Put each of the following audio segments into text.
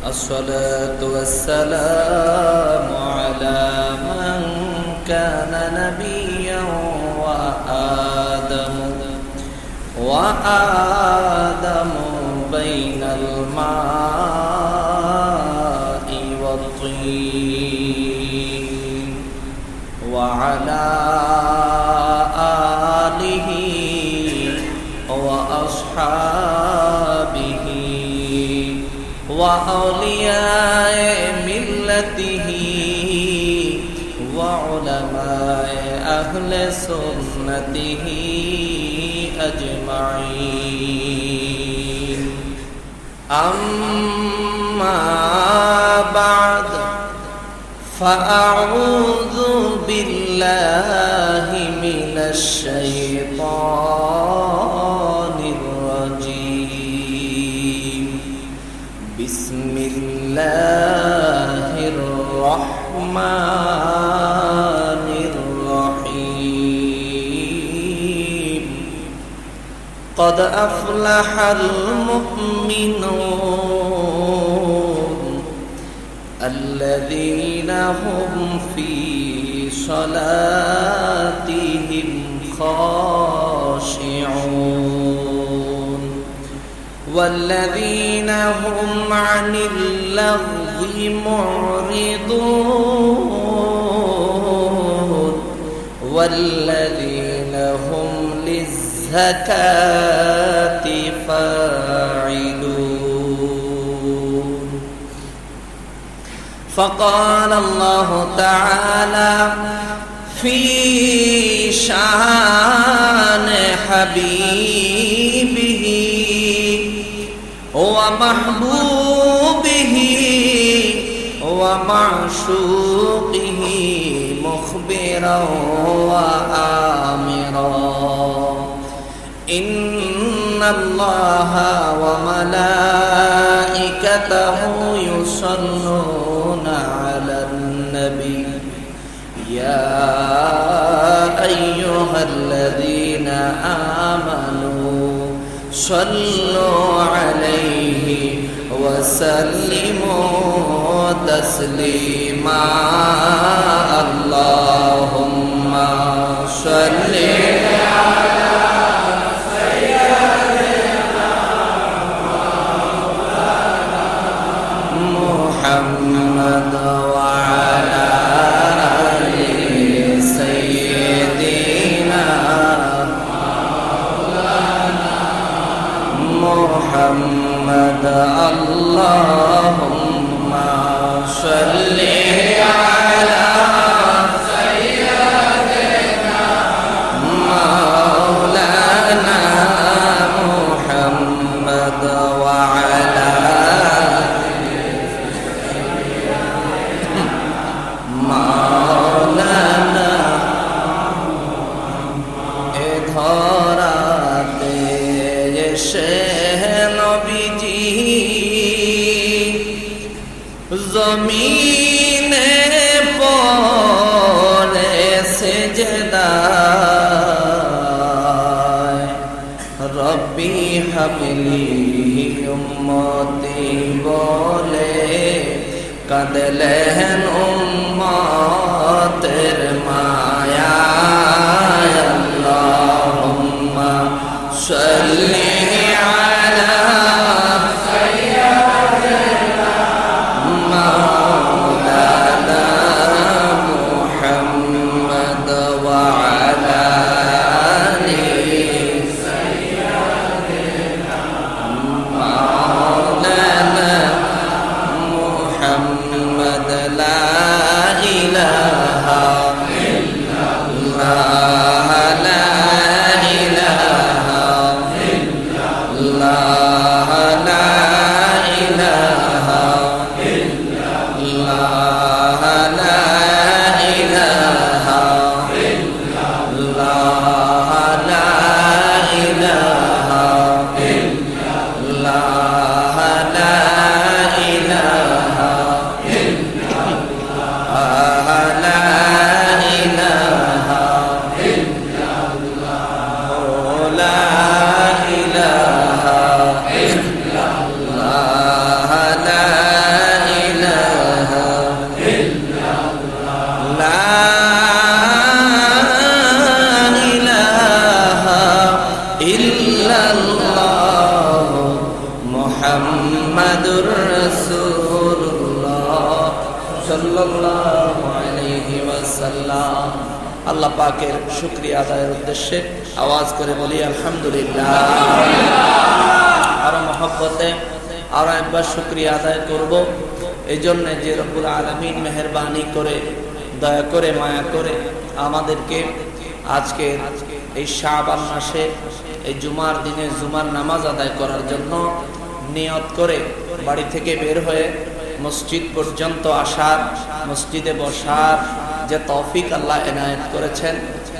الصلاة والسلام على من كان نبيا وآدم بين الماء والطين وعلى آله وأصحابه وأولياء ملته وعلماء أهل سنته أجمعين. أما بعد فأعوذ بالله من الشيطان الرجيم. بسم الله الرحمن الرحيم. قد أفلح المؤمنون الذين هم في صلاتهم خاشعون والذين هم عن اللغو معرضون والذين هم للزكاة فاعلون. فقال الله تعالى في شان حبيبه ومحبوبه ومعشوقه مخبرا وآمرا: إن الله وملائكته يصلون على النبي يا أيها الذين آمنوا صلوا عليه وسلموا تسليما. اللهم صل على سيدنا محمد وعلى آل سيدنا محمد. اللهم صل على سيدنا مولانا محمد وعلى مولانا ধরাতে এসে জমিনে পড়ে সেজদায় রব্বি হাবলি উম্মতি বলে কাঁদলেন উম্মতের মায়ায়। আল্লাহুম্মা সাল্লি আলা মুহাম্মাদুর রাসূলুল্লাহ সাল্লাল্লাহু আলাইহি ওয়াসাল্লাম। আল্লাহ পাকের শুকরিয়া আদায়ের উদ্দেশ্যে আওয়াজ করে বলি আলহামদুলিল্লাহ। আরো মহব্বতে আরো একবার শুকরিয়া আদায় করব এই জন্য যে রব্বুল আলামিন মেহেরবানি করে দয়া করে মায়া করে আমাদেরকে আজকে এই শাবান মাসে এই জুমার দিনে জুমার নামাজ আদায় করার জন্য নিয়ত করে বাড়ি থেকে বের হয়ে মসজিদ পর্যন্ত আসার, মসজিদে বসার যে তৌফিক আল্লাহ এনায়েত করেছেন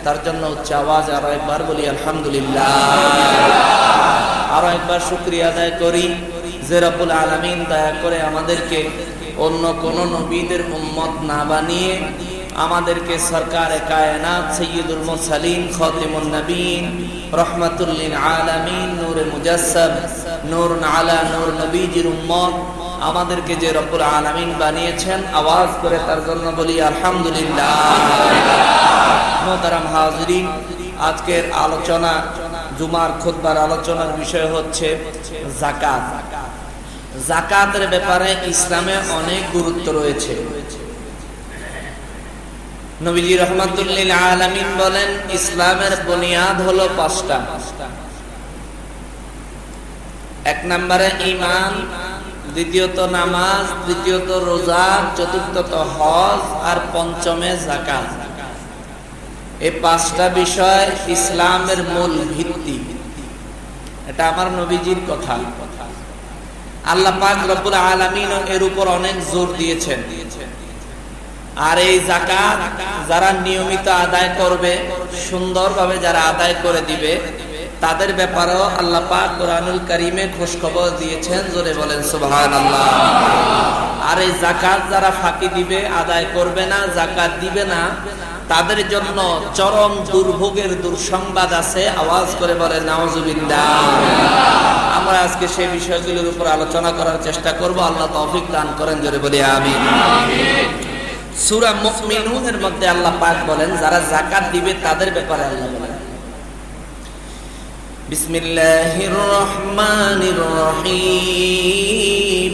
তার জন্য উচ্চ আওয়াজ আরো একবার বলি আলহামদুলিল্লাহ। আরো একবার শুকরিয়া আদায় করি যে রব্বুল আলামিন দয়া করে আমাদেরকে অন্য কোন নবীদের উম্মত না বানিয়ে আমাদেরকে সরকারে কায়নাত সাইয়্যিদুল মুরসালিন খাতিমুন নবীন রাহমাতুল লিল আলামিন নূরে মুজাসসাম নূরুন আলা নূর নবীজির উম্মত আমাদেরকে যে রব্বুল আলামিন বানিয়েছেন আওয়াজ করে তার জন্য বলি আলহামদুলিল্লাহ। মুহতারাম হাজিরিন, আজকের আলোচনা জুমার খুতবার আলোচনার বিষয় হচ্ছে যাকাত। যাকাতের ব্যাপারে ইসলামে অনেক গুরুত্ব রয়েছে। নবীজি রাহমাতুল লিল আলামিন বলেন ইসলামের বুনিয়াদ হলো 5টা। এক নম্বরে ঈমান, দ্বিতীয়ত নামাজ, তৃতীয়ত রোজা, চতুর্থত হজ আর পঞ্চমে যাকাত। এই 5টা বিষয় ইসলামের মূল ভিত্তি। এটা আমার নবীজির কথা। আল্লাহ পাক রব্বুল আলামিন এর উপর অনেক জোর দিয়েছেন। আর এই যাকাত যারা নিয়মিত আদায় করবে, সুন্দরভাবে যারা আদায় করে দিবে, তাদের ব্যাপারেও আল্লাহ পাক কোরআনুল কারীমে খোঁজখবর দিয়েছেন। জোরে বলেন সুবহানাল্লাহ। আর এই যাকাত যারা ফাঁকি দিবে, আদায় করবে না, যাকাত দিবে না, তাদের জন্য চরম দুর্ভোগের দুঃসংবাদ আছে। আওয়াজ করে বলেন নাউজুবিল্লাহ। আমরা আজকে সেই বিষয়গুলোর উপর আলোচনা করার চেষ্টা করব। আল্লাহ তৌফিক দান করেন, জোরে বলি আমিন। সূরা মুমিনুনের মধ্যে আল্লাহ পাক বলেন যারা যাকাত দিবে তাদের ব্যাপারে আল্লাহ বলেন বিসমিল্লাহির রহমানির রহিম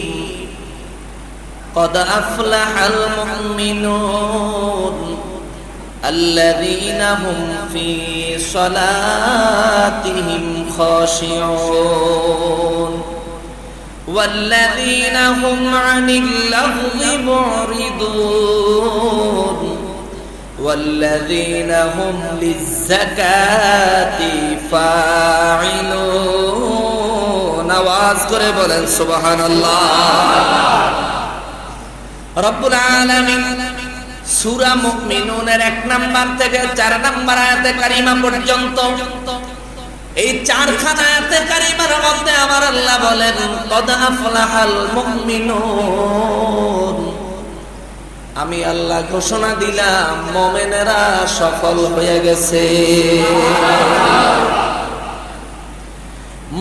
قد أفلح المؤمنون الذين هم في صلاتهم خاشعون والذين هم عن اللغو معرضون والذين هم للزكاة فاعلون আওয়াজ করে বলেন সুবহানাল্লাহ। রব্বুল আলামিন সূরা মুমিনুনের 1 নাম্বার থেকে 4 নাম্বার আয়াতে কারিমা পর্যন্ত এই 4খানা আয়াতে কারিমার মধ্যে আমার আল্লাহ বলেন কদ আফলাহাল মুমিনুন, আমি আল্লাহ ঘোষণা দিলাম মুমিনেরা সফল হয়ে গেছে।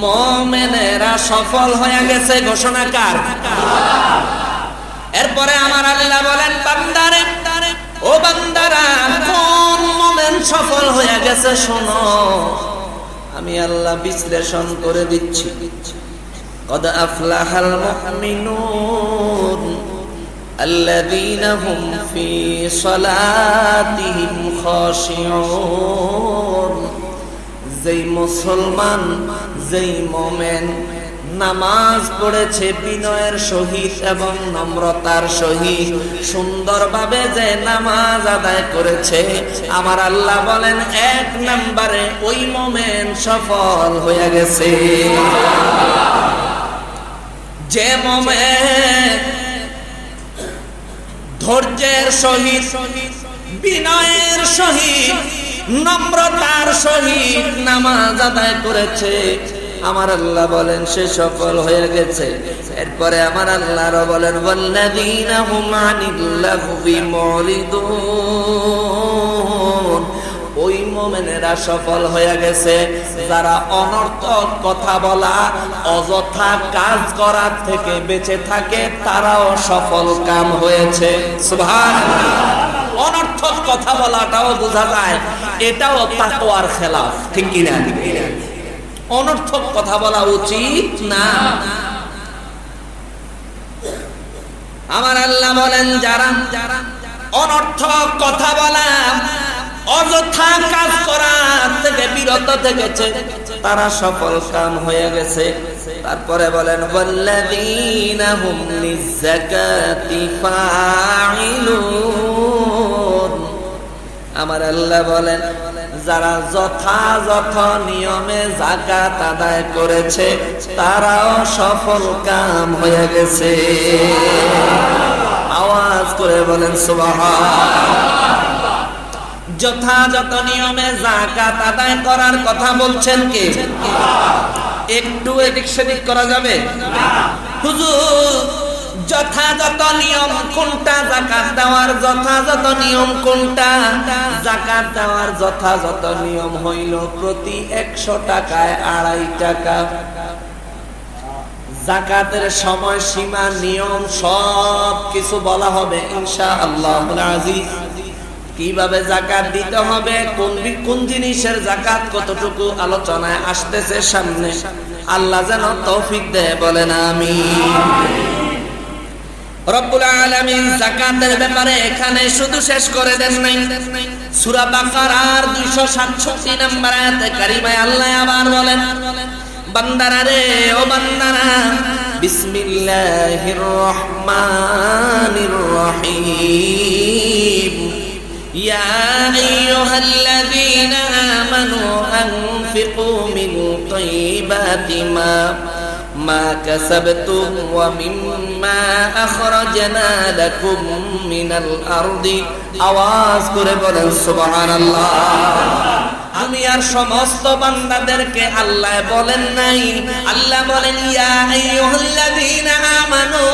মুমিনেরা সফল হয়ে গেছে ঘোষণা কার? এরপরে আমার আল্লাহ বলেন বান্দারে, ও বান্দারা কোন মুমিন সফল হয়ে গেছে শোনো, আমি আল্লাহ বিশ্লেষণ করে দিচ্ছি। কদ আফলাহাল মুমিনুন আল্লাযীনা হুম ফি সালাতিহিম খাশিউন, যেই মুসলমান, যেই মুমিন নামাজ পড়েছে বিনয়ের সহিত এবং নম্রতার সহিত, সুন্দরভাবে যে নামাজ আদায় করেছে, আমার আল্লাহ বলেন 1 নম্বরে ওই মুমিন সফল হয়ে গেছে। যে মুমিন ধৈর্যের সহিত, বিনয়ের সহিত, নম্রতার সহিত নামাজ আদায় করেছে, আমার আল্লাহ বলেন সে সফল হয়ে গেছে। এরপরে আমার আল্লাহ বলেন ওয়াল্লাযীনা হুম আনিল লাগবি মুরিদুন, ওই মুমিনেরা সফল হয়ে গেছে যারা অনর্থক কথা বলা, অযথা কাজ করার থেকে বেঁচে থাকে, তারাও সফল কাম হয়েছে। সুবহানাল্লাহ। অনর্থক কথা বলাটাও বোঝা যায় এটাও তাকওয়ার খেলাফ, ঠিক কি না? অনর্থক কথা বলা উচিত না। আমার আল্লাহ বলেন যারা অনর্থক কথা বলা, অযথা কাজ করা থেকে বিরত থেকেছে তারা সফল কাম হয়ে গেছে। তারপরে বলেন ওয়াল্লাযীনা হুম লিয-যাকাতি ফাঈলুন। আমার আল্লাহ বলেন যারা যথাযথ নিয়মে যাকাত আদায় করেছে তারাও সফল কাম হয়ে গেছে। আওয়াজ করে বলেন সুবহানাল্লাহ। যথাযথ নিয়মে যাকাত আদায় করার কথা বলছেন কে? একটু এদিক সেদিক করা যাবে? হুজুর যথাযথ নিয়ম কোনটা? যাকাত দেওয়ার যথাযথ নিয়ম কোনটা? যাকাত দেওয়ার যথাযথ নিয়ম হইল প্রতি 100 টাকায় 2.5 টাকা। যাকাতের সময় সীমা নিয়ম সব কিছু বলা হবে ইনশাআল্লাহুল আজিজ। কিভাবে যাকাত দিতে হবে, কোন জিনিসের যাকাত কতটুকু আলোচনায় আসতেছে সামনে। আল্লাহ যেন তৌফিক দেয়, বলেন আমিন। রব্বুল আলামিন যাকাতের ব্যাপারে এখানে শুধু শেষ করে দেন নাই, সূরা বাকারার 267 নম্বর আয়াতে কারিমায় আল্লাহ আবার বলেন বান্দারা রে, ও বান্দারা, বিসমিল্লাহির রহমানির রহিম, ইয়া আইয়ুহাল্লাযীনা আমানু আনফিকু মিন তাইয়্যিবাতি মা কাসাবতুম ওয়া মিম্মা আখরাজনা লাকুম মিনাল আরদি। আওয়াজ করে বলেন সুবহানাল্লাহ। আমি আর সমস্ত বান্দাদেরকে আল্লাহ বলেন নাই, আল্লাহ বলেন ইয়া আইয়ুহাল্লাযীনা আমানু,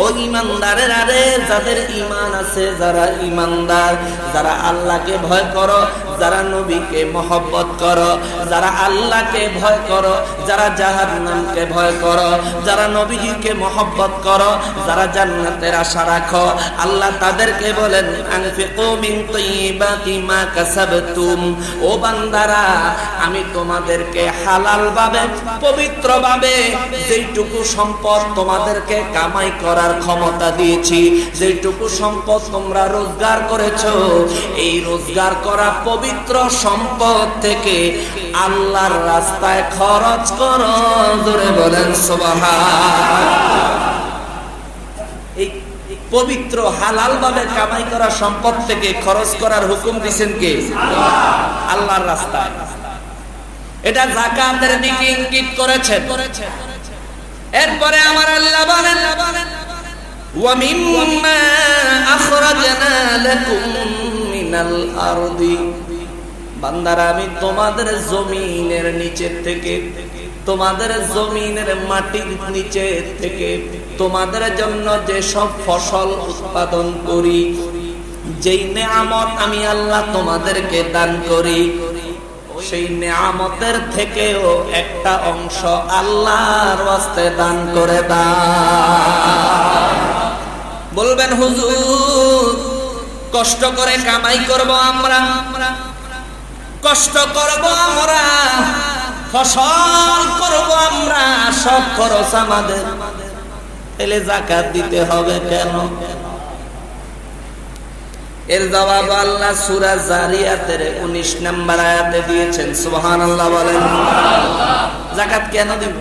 ও ঈমানদারেরা রে, যাদের ঈমান আছে, যারা ঈমানদার, যারা আল্লাহকে ভয় করো, যারা নবীকে মহব্বত করো, যারা আল্লাহকে ভয় করো, যারা জাহান্নামকে ভয় করো, যারা নবীজিকে মহব্বত করো, যারা জান্নাতের আশা রাখো, আল্লাহ তাদেরকে বলেন আনফিকু মিন তাইয়্যিবাতি মা কাসাবতুম। ও বান্দারা, আমি তোমাদেরকে হালাল ভাবে, পবিত্র ভাবে যেইটুকু সম্পদ তোমাদেরকে কামাই করার ক্ষমতা দিয়েছি, যেইটুকু সম্পদ তোমরা রোজগার করেছো, এই রোজগার করা পবিত্র সম্পদ থেকে আল্লাহর রাস্তায় খরচ করো। জোরে বলেন সুবহানাল্লাহ। এই পবিত্র হালাল ভাবে কামাই করা সম্পদ থেকে খরচ করার হুকুম দিয়েছেন কে? আল্লাহর রাস্তায়। এটা যাকাতের দিকে ইঙ্গিত করেছেন। এরপরে আমার আল্লাহ বলেন ওয়া মিম্মা আখরাজনা লাকুম মিনাল আরদি। বান্দারা, আমি তোমাদের জমিনের নিচে থেকে, তোমাদের জমিনের মাটির নিচে থেকে তোমাদের জন্য যে সব ফসল উৎপাদন করি, যেই নেয়ামত আমি আল্লাহ তোমাদেরকে দান করি, সেই নেয়ামতের থেকেও একটা অংশ আল্লাহর ওয়াস্তে দান করে দাও। বলবেন হুজুর কষ্ট করে কামাই করব আমরা, কষ্ট করব আমরা, ফসল করব আমরা, সব খরচ আমাদের, এলে যাকাত দিতে হবে কেন? এর জবাব আল্লাহ সূরা জারিয়াতের 19 নম্বর আয়াতে দিয়েছেন। সুবহানাল্লাহ বলেন। যাকাত কেন দিব?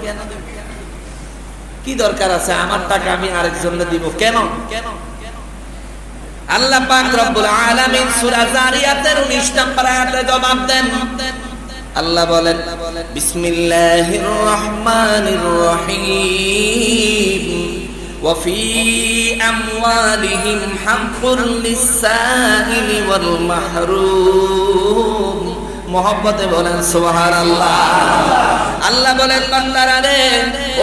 কি দরকার আছে? আমার টাকা আমি আরেকজনকে দিব কেন? আল্লাহ পাক রব্বুল আলামিন সূরা জারিয়াতের 19 নম্বর আয়াতে জবাব দেন। আল্লাহ বলেন বিসমিল্লাহির রহমানির রহিম, ওয়া ফি আমওয়ালিহিম হাক্কুল লিস-সাইলি ওয়াল মাহরুম। মহব্বতে বলেন সুবহানাল্লাহ। আল্লাহ বলেন বান্দারা রে,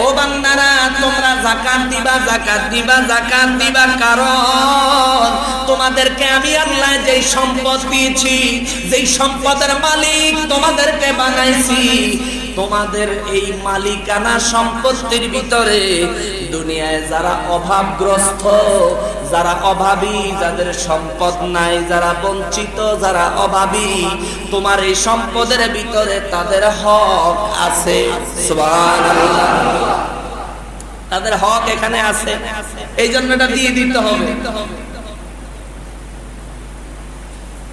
ও বান্দারা, তোমরা যাকাত দিবা, যাকাত দিবা, যাকাত দিবা, কারণ তোমাদেরকে আমি আল্লাহ যেই সম্পদ দিয়েছি, যেই সম্পদের মালিক তোমাদেরকে বানাইছি, তোমাদের এই মালিকানা সম্পত্তির ভিতরে দুনিয়ায় যারা অভাবগ্রস্ত, যারা অভাবী, যাদের সম্পদ নাই, যারা বঞ্চিত, যারা অভাবী, তোমার এই সম্পদের ভিতরে তাদের হক আছে। সুবহানাল্লাহ। তাদের আমাদের হক এখানে আছে, এই জন্য এটা দিয়ে দিতে হবে।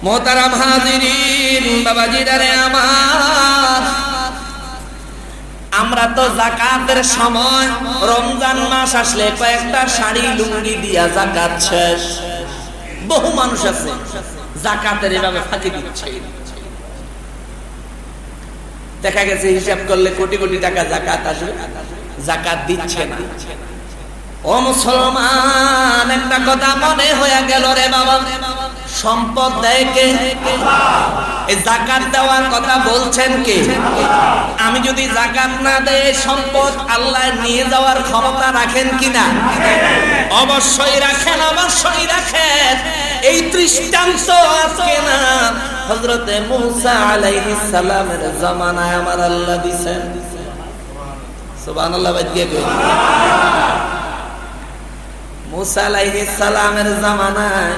মোহতারাম হাজিরিন, বাবাজিরারে আমার, আমরা তো যাকাতের সময় রমজান মাস আসলে কয়েকটা শাড়ি লুঙ্গি দিয়া যাকাত শেষ। বহু মানুষ আছে যাকাতের এভাবে ফাঁকি দিচ্ছে। দেখা গেছে হিসাব করলে কোটি কোটি টাকা যাকাত আসবে, যাকাত দিচ্ছে না। ও মুসলমান, একটা কথা মনে হয়ে গেল রে বাবা, সম্পদ দেয় কে? এই যাকাত দেওয়ার কথা বলছেন কে? আমি যদি যাকাত না দেই সম্পদ আল্লাহ নিয়ে যাওয়ার ক্ষমতা রাখেন কিনা? অবশ্যই রাখেন, অবশ্যই রাখেন। এই দৃষ্টান্ত আজকে না, হযরতে মূসা আলাইহিস সালামের জামানায় আমার আল্লাহ দিবেন। সুবহানাল্লাহ। বাজিয়ে কই মূসা আলাইহিস সালামের জামানায়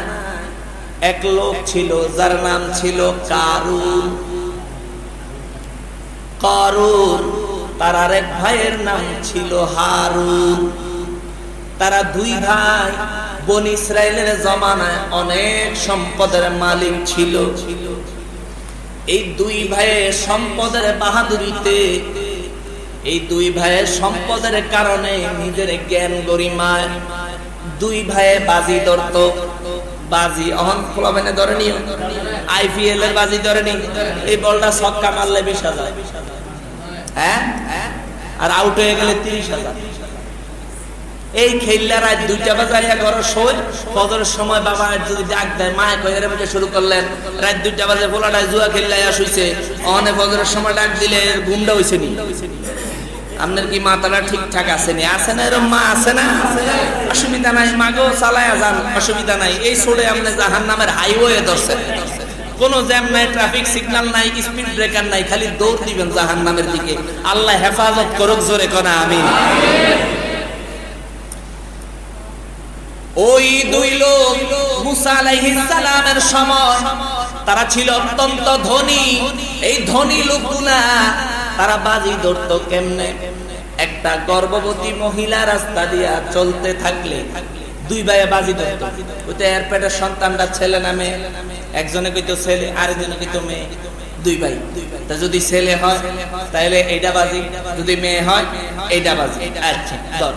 এক লোক ছিল যার নাম ছিল কারুন। কারুন তার আরেক ভাইয়ের নাম ছিল হারুন। তারা দুই ভাই বনি ইসরাইলের জমানায় অনেক সম্পদের মালিক ছিল। এই দুই ভাইয়ের সম্পদের বাহাদুরিতে, এই দুই ভাইয়ের সম্পদের কারণে নিজের জ্ঞান গরিমায় দুই ভাইয়ে বাজি ধরত। বাজি অহন ফলাবেনে ধরেনি, আইপিএল এর বাজি ধরেনি। এই বলটা ছক্কা মারলে 20,000, হ্যাঁ, আর আউট হয়ে গেলে 30,000। এই খেললা রাত 2টা বাজে ঘর শোয়। ফজরের সময় বাবা যদি ডাক দেয়, মায়ে কয়ের মধ্যে শুরু করলেন, রাত 2টা বাজে পোলাটা জুয়া খেললা শুইছে। অনে ফজরের সময় ডাক দিলে ঘুমটা হইছে নি। আপনার কি মাথাটা ঠিকঠাক আছে নি? আছে না? এরকম মা আছে না? অসুবিধা নাই, মাগো চালায়া যান, অসুবিধা নাই। এই ছোড়ে আপনি জাহান্নামের হাইওয়ে ধরছেন, কোনো জ্যাম নাই, ট্রাফিক সিগন্যাল নাই, স্পিড ব্রেকার নাই, খালি দৌড় দিবেন জাহান্নামের দিকে। আল্লাহ হেফাজত করুক, জোরে কোনা আমিন। ওই দুই লোক মূসা আলাইহিস সালামের সময় তারা ছিল অত্যন্ত ধনী। এই ধনী লোকগুলা তারা বাজি ধরতো কেমনে? একটা গর্ভবতী মহিলা রাস্তা দিয়া চলতে থাকলে দুই ভাইয়ে বাজি ধরতো। ওইটা এর পেটের সন্তানটা ছেলে না মেয়ে? একজনে কইতো ছেলে, আরেকজনে কইতো মেয়ে। দুই ভাই, তা যদি ছেলে হয় তাহলে এইটা বাজি, যদি মেয়ে হয় এইটা বাজি। আচ্ছা ধর,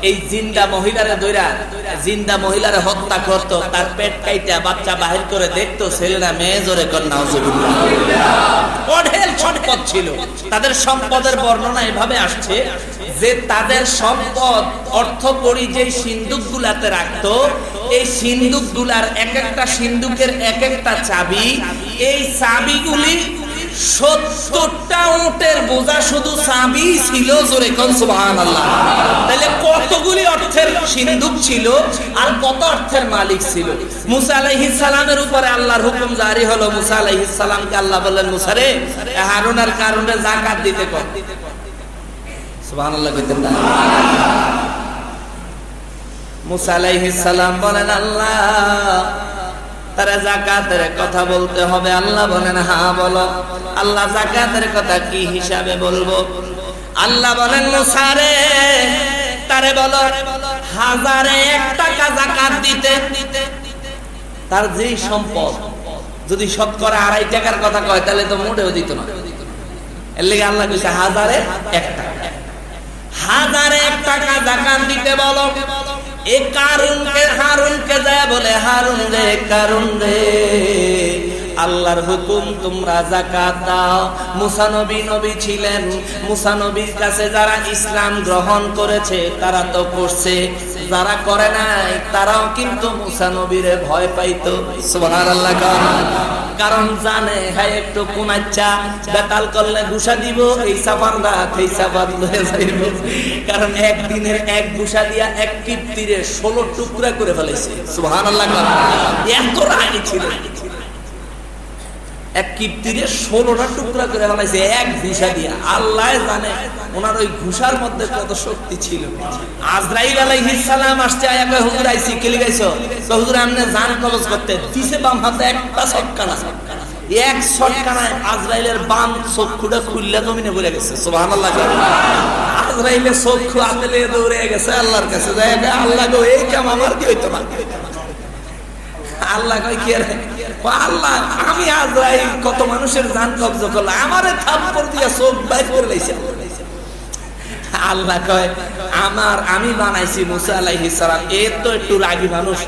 এই জিন্দা মহিলারে দইরা জিন্দা মহিলারে হত্যা করত, তার পেট কাইটা বাচ্চা বাহির করে দেখতো ছেলেরা মেয়ে। জোরে কর নাউজুবিল্লাহ। অঢেল সম্পদ ছিল তাদের। সম্পদের বর্ণনা এভাবে আসছে যে তাদের সম্পদ অর্থকড়ি যে সিন্দুক গুলাতে রাখতো, এই সিন্দুক গুলার এক একটা সিন্দুকের এক একটা চাবি। এই চাবিগুলি 70টা উটের বোঝা শুধু চাবি ছিল। জোরে কোন সুবহানাল্লাহ। তাহলে কতগুলি অর্থের সিন্ধুক ছিল আর কত অর্থের মালিক ছিল। মূসা আলাইহিস সালামের উপরে আল্লাহর হুকুম জারি হলো। মূসা আলাইহিস সালামকে আল্লাহ বললেন, মূসা রে, হারুন আর কারুনের যাকাত দিতে কর। সুবহানাল্লাহ কইতেন না? মূসা আলাইহিস সালাম বলেন, আল্লাহ তারা যাকাতের কথা বলতে হবে। আল্লাহ বলেন, হ্যাঁ বলো। আল্লাহ যাকাতের কথা কি হিসাবে বলবো? আল্লাহ বলেন, মূসা রে, তারে বলো 1001 টাকা যাকাত দিতে। তার যেই সম্পদ যদি শতকরা 2.5 টাকার কথা কয় তাহলে তো মোটেও দিত না। এর লেগে আল্লাহ কইছে 1001 টাকা। 1001 টাকা যাকাত দিতে বলো। এই হারুনকে যায় বলে, হারুন রে, কারুন রে, আল্লাহর হুকুম তোমরা যাকাত দাও। মূসা নবী ছিলেন। মূসা নবীর কাছে যারা ইসলাম গ্রহণ করেছে তারা তো করছে, যারা করে নাই তারাও কিন্তু মূসা নবীরে ভয় পাইতো। সুবহানাল্লাহ। কারণ জানে হ্যাঁ একটু কুমাচ্চা বেতাল করলে ঘুষা দিব, এই সাফারটা এই সাফার লয়ে যাইব। কারণ একদিনের এক ঘুষা দিয়া এক কিপ্তিরে 16 টুকরা করে ফেলেছে। সুবহানাল্লাহ। এত রাগী ছিল, এক কিপ্তিরে 16টা টুকরা করে ফেলাইছে এক ঘুষা দিয়া। আল্লাহ জানে ওনার ওই ঘুষার মধ্যে কত শক্তি ছিল। আজরাইল আলাইহিস সালাম আসছে, আয়া কয়, হুজুর আইছি, কে লিগাইছো? তো হুজুর আপনি জান কবজ করতে দিছে বাম হাতে একটা ছক্কা না। এক শটকানায় আজরাইলের বাম চক্ষুটা খুললে জমিনে পড়ে গেছে। সুবহানাল্লাহ। আজরাইলের চক্ষু আতেলে দৌড়ে গেছে আল্লাহর কাছে, আল্লাহ গো এই কাম আমার কি হইতো না। আল্লাহ কয় কি রে, আল্লাহ আমি আজরাইল কত মানুষের জান কবজা করলাম, আমারে থাপ্পড় দিয়া চোখ বাইর করে লাইছে। আল্লাহ কয় আমি বানাইছি মুসা আলাইহিস সালাম, এর তো একটু রাগী মানুষ,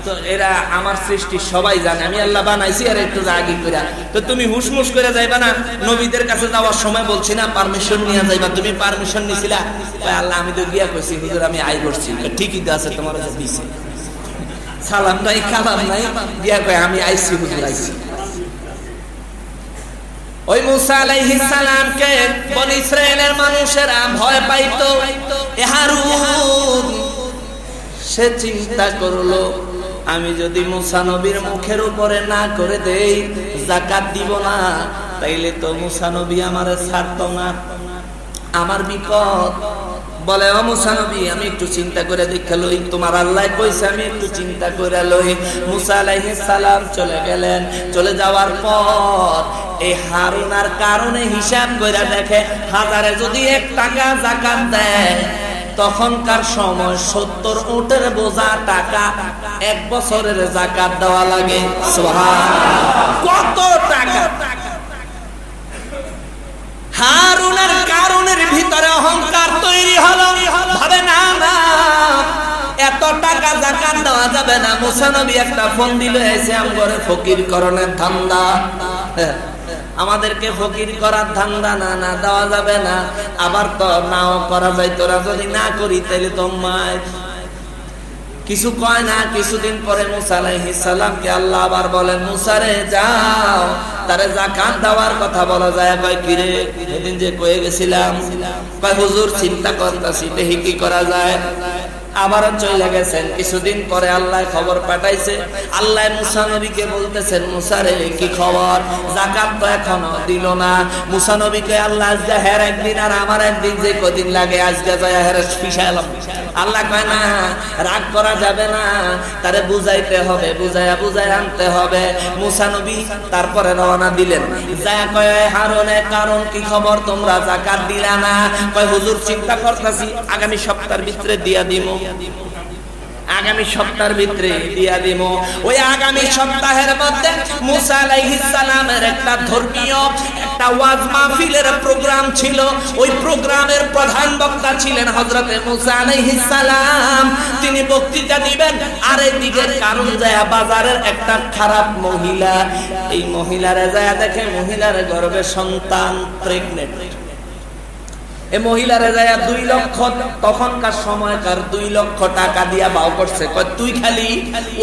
তো এরা আমার সৃষ্টি সবাই জানে আমি আল্লাহ বানাইছি আর একটু রাগী কইরা, তো তুমি হুশমুশ করে যাইবা না, নবীদের কাছে যাওয়ার সময় বলছি না পারমিশন নিয়ে যাইবা, তুমি পারমিশন নিছিলা? আল্লাহ আমি তো গিয়া কইছি হুজুর আমি আই করছি। ঠিকই তো আছে, তোমার কাছে দিছে, সালাম নাই কালাম নাই, গিয়া কয় আমি আইছি হুজুর আইছি। ওই মুসা আলাইহিস সালামকে বনি ইসরাইলের মানুষেরা ভয় পাইতো। হারুন সে চিন্তা করলো আমি যদি মুসা নবীর মুখের উপরে না করে দেই, যাকাত দিব না, তাইলে তো মুসা নবী আমারে ছাড়তো না, আমার বিপদ। বলে ও মুসা নবী আমি একটু চিন্তা করে দেখে লই, তোমার আল্লাহ কইছে আমি একটু চিন্তা করে লই। মুসা আলাইহিস সালাম চলে গেলেন। চলে যাওয়ার পর এই হারুনার কারণে হিসাব করে দেখে, হাজারে যদি 1 টাকা যাকাত দেয়, তখনকার সময় 70 উটের বোঝা টাকা 1 বছরের যাকাত দেওয়া লাগে। সুবহানাল্লাহ, কত টাকা! হারুনের কারণের ভিতরে অহংকার তৈরি হলো, ভাবে না না এত টাকা যাকাত দেওয়া যাবে না। মুসা নবী একটা ফোন দিল, এসে আমগরে ফকির করণের ধান্দা, আমাদেরকে ফকির করার ধান্দা, না না দেওয়া যাবে না। আবার তো নাও করা যায়, তোরা যদি না করি তাহলে তো মায় কিছু কয় না। কিছুদিন পরে মুসা আলাইহিস সালামকে আল্লাহ আবার বলেন, মুসা রে যাও তারে যাকাত দেওয়ার কথা বলা যায়। কয় কি রে, সেদিন যে কয়ে গেছিলাম? কয় হুজুর চিন্তা করতেছি দেখি কি করা যায়। আবার চলে গেছেন। কিছুদিন পরে আল্লাহ খবর পাঠাইছে, আল্লাহ মুসা নবীকে বলতেছেন, মুসা রে কি খবর, যাকাত তো এখনো দিল না। মুসা নবীকে আল্লাহ আজকে হের একদিন আর আমার একদিন যে কদিন লাগে, আজকে যায় হের পিছাইলাম। আল্লাহ কয় না, রাগ করা যাবে না, তারে বুঝাইতে হবে, বুঝাইয়া আনতে হবে। মুসা নবী তারপরে রওনা দিলেন। যায় কয় হারুনে কারণ কি খবর, তোমরা যাকাত দিলা না? কয় হুজুর চিন্তা করতেছি আগামী সপ্তাহের ভিতরে দিয়া দিব, আগামী সপ্তাহের ভিতরে দিয়া দিব। ওই আগামী সপ্তাহের মধ্যে মুসা আলাইহিস সালামের একটা ধর্মীয় একটা ওয়াজ মাহফিলের প্রোগ্রাম ছিল। ওই প্রোগ্রামের প্রধান বক্তা ছিলেন হযরতে মুসা আলাইহিস সালাম। তিনি বক্তৃতা দিবেন। আর এদিকে কারণ যায় বাজারের একটা খারাপ মহিলা, এই মহিলারে যায় দেখে মহিলার গর্ভে সন্তান, প্রেগনেন্ট। এই মহিলারে যায় 2 লক্ষ, তখনকার সময়কার 2 লক্ষ টাকা দিয়া বাও করছে। কয় তুই খালি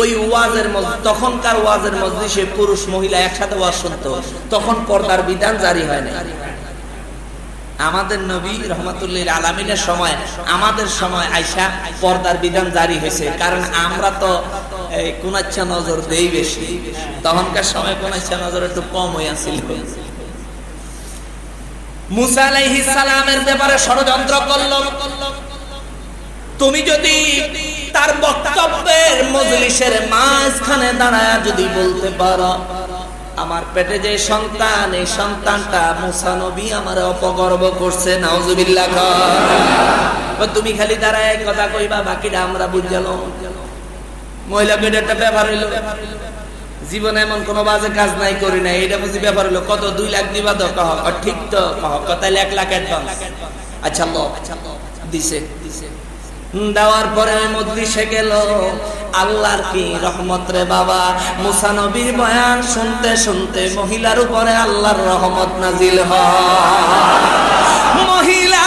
ওই ওয়াজের মধ্যে, তখনকার ওয়াজের মজলিসে পুরুষ মহিলা একসাথে ওয়াজ শুনতো, তখন পর্দার বিধান জারি হয় না। আমাদের নবী রহমাতুল্লিল আলামিনের সময়, আমাদের সময় আইসা পর্দার বিধান জারি হয়েছে, কারণ আমরা তো কোনাচ্ছা নজর দেই বেশি, তখনকার সময় কোনাচ্ছা নজর একটু কম হইয়াছিল। মুসা আলাইহিস সালামের ব্যাপারে ষড়যন্ত্র করল। তুমি যদি তার বক্তব্যের মজলিসের মাঝখানে দাঁড়ায় যদি বলতে পারো, আমার পেটে যে সন্তান, এই সন্তানটা মুসা নবী আমার অপগর্ব করছে, নাউজুবিল্লাহ। তুমি খালি দাঁড়ায় কথা কইবা, বাকিটা আমরা বুঝলাম। মহিলা পেটেরটা ব্যাপার হইল, জীবনে এমন কোন বাজে কাজ নাই করি না, এটা বুঝি ব্যাপার হলো। কত 2 লাখ দিবা তো? কহ ঠিক তো, কহ তাইলে 1 লাখ অ্যাডভান্স। আচ্ছা দিছে। দেওয়ার পরে মজলিসে গেল। আল্লাহর কি রহমত রে বাবা, মুসা নবীর বয়ান শুনতে শুনতে মহিলার উপরে আল্লাহর রহমত নাজিল হয়। মহিলা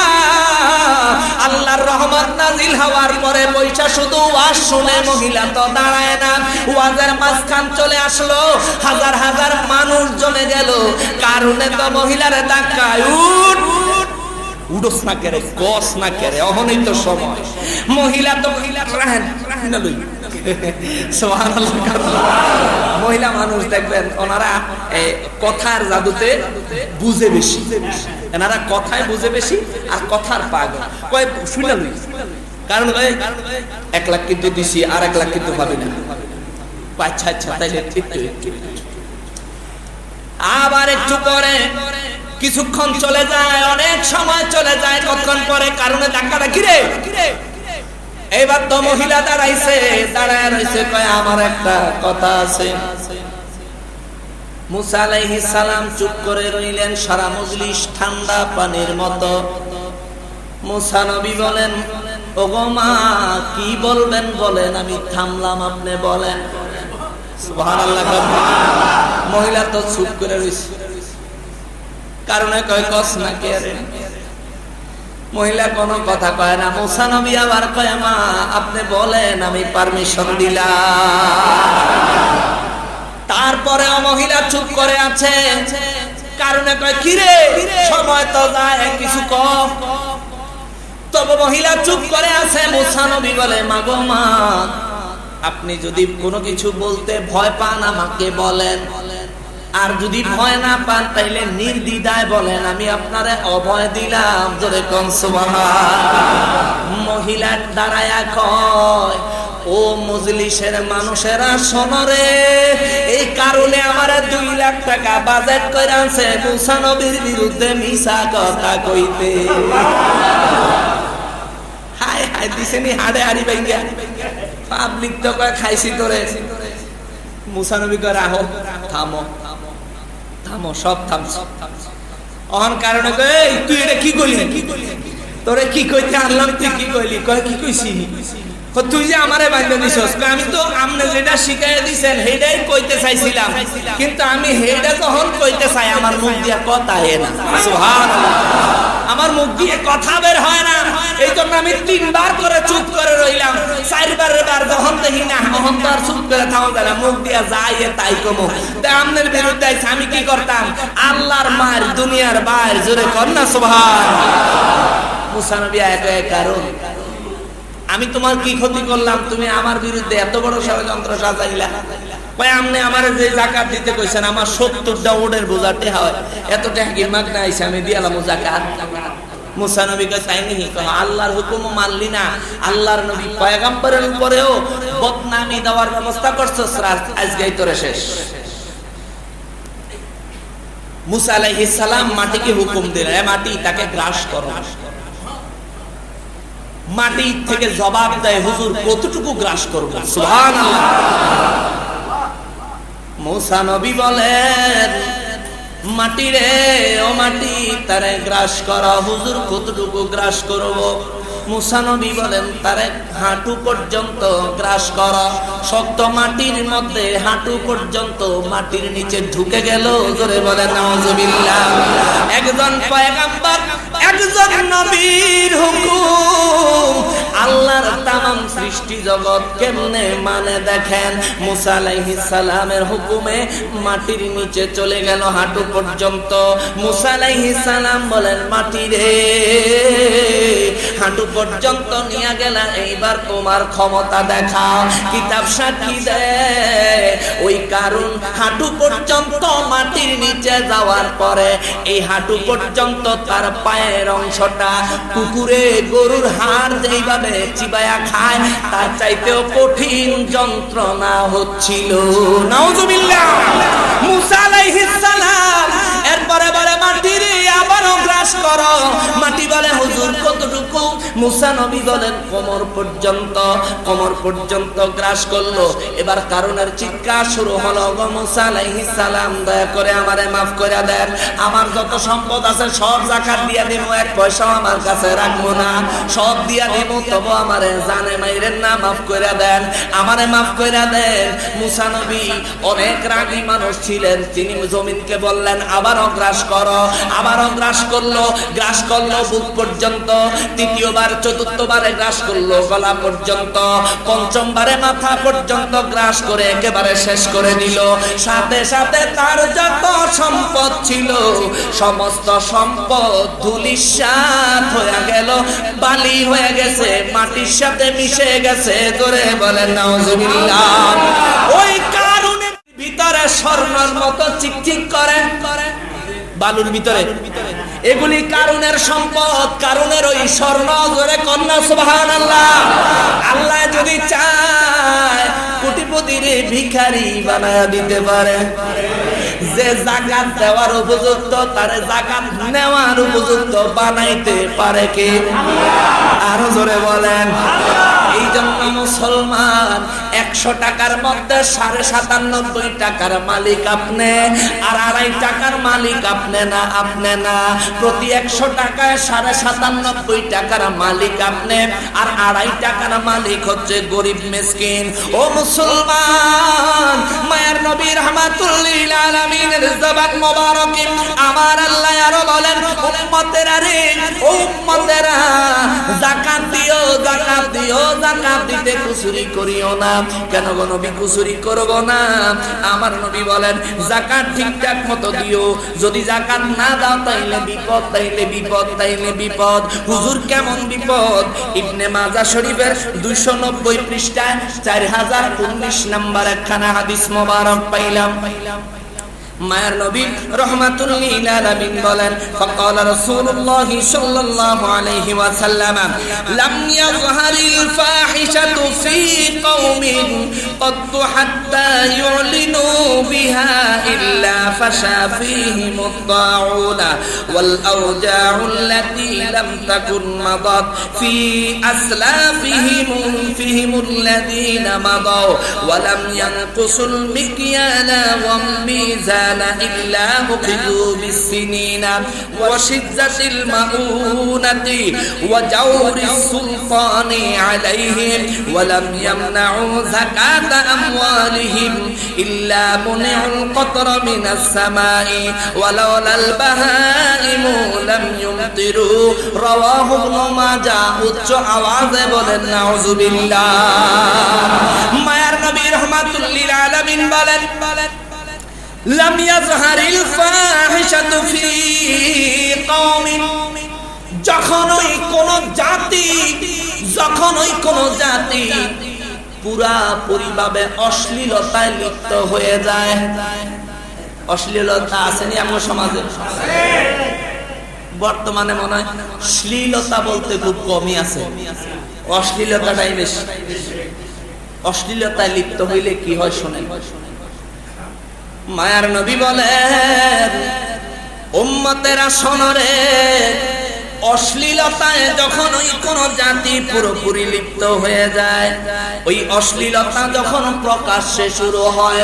আল্লাহর রহমত নাজিল হওয়ার পরে বৈশা শুধু ওয়াজ শুনে, মহিলা তো দাঁড়ায় না, ওয়াজের মাঝখান চলে আসলো। হাজার হাজার মানুষ জমে গেল। কারণে তো মহিলারে ধাক্কায়, উডস না করে, গস না করে, অহনই তো সময়। মহিলা তো মহিলা মানুষ দেখবেন ওনারা কথার জাদুতে বুঝে বেশি, এনারা কথায় বুঝে বেশি আর কথার পাগল। কয় শুনে লই, কারণ 1 লাখ কিন্তু দিছি, আর 1 লাখ কিন্তু পাবি না। আচ্ছা আচ্ছা তাইলে ঠিক। আবার একটু পরে কিছুক্ষণ চলে যায়, অনেক সময় চলে যায়, কতক্ষণ পরে কারণে ধাক্কাটা কিরে এবার তো মহিলা দাঁড়াইছে, দাঁড়ায় রইছে, কয় আমার একটা কথা আছে। মুসা আলাইহিস সালাম চুপ করে রইলেন, সারা মজলিস ঠান্ডা পানির মতো। মুসা নবী বলেন, ওগো মা কি বলবেন বলেন, আমি থামলাম, আপনি বলেন। সুবহানাল্লাহ। মহিলা তো চুপ করে রইছে, কারণে কয় কস না কে রে। মহিলা কোনো কথা কয় না। মুসা নবী আবার কয়, মা আপনি বলেন, আমি পারমিশন দিলাম। তারপরে মহিলা চুপ করে আছে, কারণে কয় কিরে সময় তো যায়, কিছু কম। তবে মহিলা চুপ করে আছে। মুসা নবী বলে, মা গো মা, আপনি যদি কোনো কিছু বলতে ভয় পান আমাকে বলেন, আর যদি ভয় না পান তাইলে নির্দ্বিধায় বলেন, আমি আপনারে অভয় দিলাম। জোরে কোন সুবহানাল্লাহ। মহিলা দাঁড়ায়া কয়, ও মজলিসের মানুষেরা শোনো রে, এই কারণে আমার 2 লাখ টাকা বাজেট করে আনছে মুসা নবীর বিরুদ্ধে মিছা কথা কইতে। হায় হায় দিছেনি হাড়ে হাড়ি ভাইঙ্গা। পাবলিক তো কয় খাইছি তোরে। মুসা নবী কয় রাহো, থামো থামো, সব থামছে। অহন কারণে কয়, এই তুই এটা কি কইলি, তোরে কি কইতে আনলাম, তুই কি কইলি? কয় কি কইছি? তুই যে আমারে বাইন্ধা দিছস। আমি তো আপনি যেটা শিখাইয়া দিছেন সেইটাই কইতে চাইছিলাম, কিন্তু আমি সেইটা যখন কইতে চাই আমার মুখ দিয়ে কথা হয় না। সুবহানাল্লাহ। আমার মুখ দিয়ে কথা বের হয় না, এই জন্য আমি 3 বার করে চুপ করে রইলাম। 4 বার যখন দেখি না তখন তো আর চুপ করে থাকা যায় না, মুখ দিয়ে যাই তাই কমো। তাই আপনার বিরুদ্ধে আমি কি করতাম? আল্লাহর মার দুনিয়ার বাইর, জোরে কর না সুবহানাল্লাহ। মুসা নবী এক কারণ, আমি তোমার কি ক্ষতি করলাম, তুমি আমার বিরুদ্ধে এত বড় ষড়যন্ত্র সাজাইলা? ভাই আপনি আমার যে যাকাত দিতে কইছেন, আমার 70টা ওটের বোঝাতে হয়, এত টাকা কি মাগনা আইছে, আমি দিয়ালাম যাকাত। মুসা নবী কয় তাই নাকি? আল্লাহর হুকুম মানলি না, আল্লাহর নবী পয়গম্বরের উপরেও বদনামি দেওয়ার ব্যবস্থা করছস, আজকেই তোরে শেষ। মুসা আলাইহিস সালাম মাটিকে হুকুম দিলেন, মাটি তাকে গ্রাস করো। মাটি থেকে জবাব দেয়, হুজুর কতটুকু গ্রাস করব? সুবহানাল্লাহ। মুসা নবী বলেন, মাটি রে ও মাটি, তারে গ্রাস করো। হুজুর কতটুকু গ্রাস করব? মুসা নবী বলেন, তারে হাঁটু পর্যন্ত গ্রাস করো। শক্ত মাটির মধ্যে হাঁটু পর্যন্ত মাটির নিচে ঢুকে গেল। জোরে বলেন নাউজুবিল্লাহ। একজন পয়গম্বর, একজন নবীর হুকুম আল্লাহর তামাম সৃষ্টি জগৎ কেমনে মানে দেখেন। মুসা আলাইহিস সালামের হুকুমে মাটির নিচে চলে গেল হাঁটু পর্যন্ত। মুসা আলাইহিস সালাম বলেন, মাটি রে হাঁটু পর্যন্ত নিয়ে গেল, এইবার তোমার ক্ষমতা দেখাও। কিতাব সাক্ষী দেয়, ওই কারণ হাঁটু পর্যন্ত মাটির নিচে যাওয়ার পরে এই হাঁটু পর্যন্ত তার পায়ের অংশটা কুকুরে গরুর হাড় যেইভাবে চিবায়া খায়, তার চাইতেও কঠিন যন্ত্রণা হচ্ছিল। নাউজুবিল্লাহ। মুসা আলাইহিস সালাম এরপরে বলে, মাটি রে আবারও গ্রাস করো। মাটি বলে, হুজুর কতটুকু? মুসা নবী বলেন, কোমর পর্যন্ত। কোমর পর্যন্ত গ্রাস করলো। এবার কারণের চিৎকার শুরু হলো, গো মুসা আলাইহিস সালাম দয়া করে আমারে মাফ করে দেন, আমার যত সম্পদ আছে সব যাকাত দিয়া দেব, 1 পয়সাও আমার কাছে রাখবো না, সব দিয়া দেব, তবু আমারে জানে মাইরেন না, মাফ করে দেন, আমারে মাফ করে দেন। মুসা নবী অনেক রাগী মানুষ ছিলেন, তিনি জমিনকে বললেন, আবারও গ্রাস করো। আবারও গ্রাস করলো, গ্রাস করলো বুক পর্যন্ত। তৃতীয়বার, চতুর্থবারে গ্রাস করলো গলা পর্যন্ত। পঞ্চমবারে মাথা পর্যন্ত গ্রাস করে একেবারে শেষ করে দিল। সাথে সাথে তার যত সম্পদ ছিল সমস্ত সম্পদ ধুলিসাৎ হয়ে গেল, বালি হয়ে গেছে, মাটির সাথে মিশে গেছে। জোরে বলেন নাউজুবিল্লাহ। ওই কারণের ভিতরে স্বর্ণের মতো চিকচিক করে বালুর ভিতরে, এগুলি কারুনের সম্পদ, কারুনের ওই স্বর্ণ। জোরে কন্যা সুবহানাল্লাহ। আল্লাহ যদি চায় কোটিপতির ভিখারি বানায়া দিতে পারে। যে যাকাত দেওয়ার উপযুক্ত তারে যাকাত নেওয়ার উপযুক্ত বানাইতে পারে কে? আরো জোরে বলেন। এই জন্য মুসলমান 100 টাকার মধ্যে 97.5 টাকার মালিক আপনি, আর 2.5 টাকার মালিক আপনি না। প্রতি 100 টাকায় 97.5 টাকার মালিক আপনি, আর 2.5 টাকার মালিক হচ্ছে গরিব মিসকিন। ও মুসলমান, মায়ের নবী রাহমাতুল লিল আলামিনের জবান মোবারক আমার আল্লাহ আরো বলেন, উম্মতেরা রে, উম্মতেরা, যাকাত দিও, যাকাত দিও, যাকাত দিতে কুসুরি করিও না। কেন গো নবী কুসুরি করব না? আমার নবী বলেন, যাকাত ঠিকঠাক মতো দিও। যদি যাকাত না দাও তাইলে বিপদ, তাইলে বিপদ, তাইলে বিপদ। হুজুর কেমন বিপদ? ইবনে মাজাহ শরীফের 290 পৃষ্ঠায় 4019 নাম্বার একখানা হাদিস মোবারক পাইলাম। মায়ের নবী রাহমাতুল লিল আলামিন বলেন, ফাকাল রাসূলুল্লাহ সাল্লাল্লাহু আলাইহি ওয়াসাল্লাম, লাম ইয়াযহারিল ফাহিশাতু ফি কওমিন قط حتى يعلنوا بها إلا فشى فيهم الطاعون والأوجاع التي لم تكن مضت في أسلافهم الذين مضوا ولم ينقصوا المكيال والميزان إلا أخذوا بالسنين وشدة المؤونة وجور السلطان عليهم ولم يمنعوا زكاة أموالهم إلا منعوا القطر من السماء ولولا البهائم لم يمطروا رواه ابن ماجه উচ্চ আওয়াজে বলেন নাউযুবিল্লাহ। মায়ার নবী রাহমাতুল লিল আলামিন বলেন, লাম ইয়াযহারিল ফাহিশাতু ফি কওমিন, যখন ওই কোন জাতি পুরা পরিভাবে অশ্লীলতায় লিপ্ত হয়ে যায়। অশ্লীলতা আসেনি আমার সমাজে? বর্তমানে মনে হয় শ্লীলতা বলতে খুব কমই আছে, অশ্লীলতাটাই বেশি। অশ্লীলতায় লিপ্ত হইলে কি হয় শোনেন। মায়ার নবী বলেন, উম্মতেরা শোনো রে, অশ্লীলতায় যখন ওই কোন জাতি পুরোপুরি লিপ্ত হয়ে যায়, ওই অশ্লীলতা যখন প্রকাশ্যে শুরু হয়,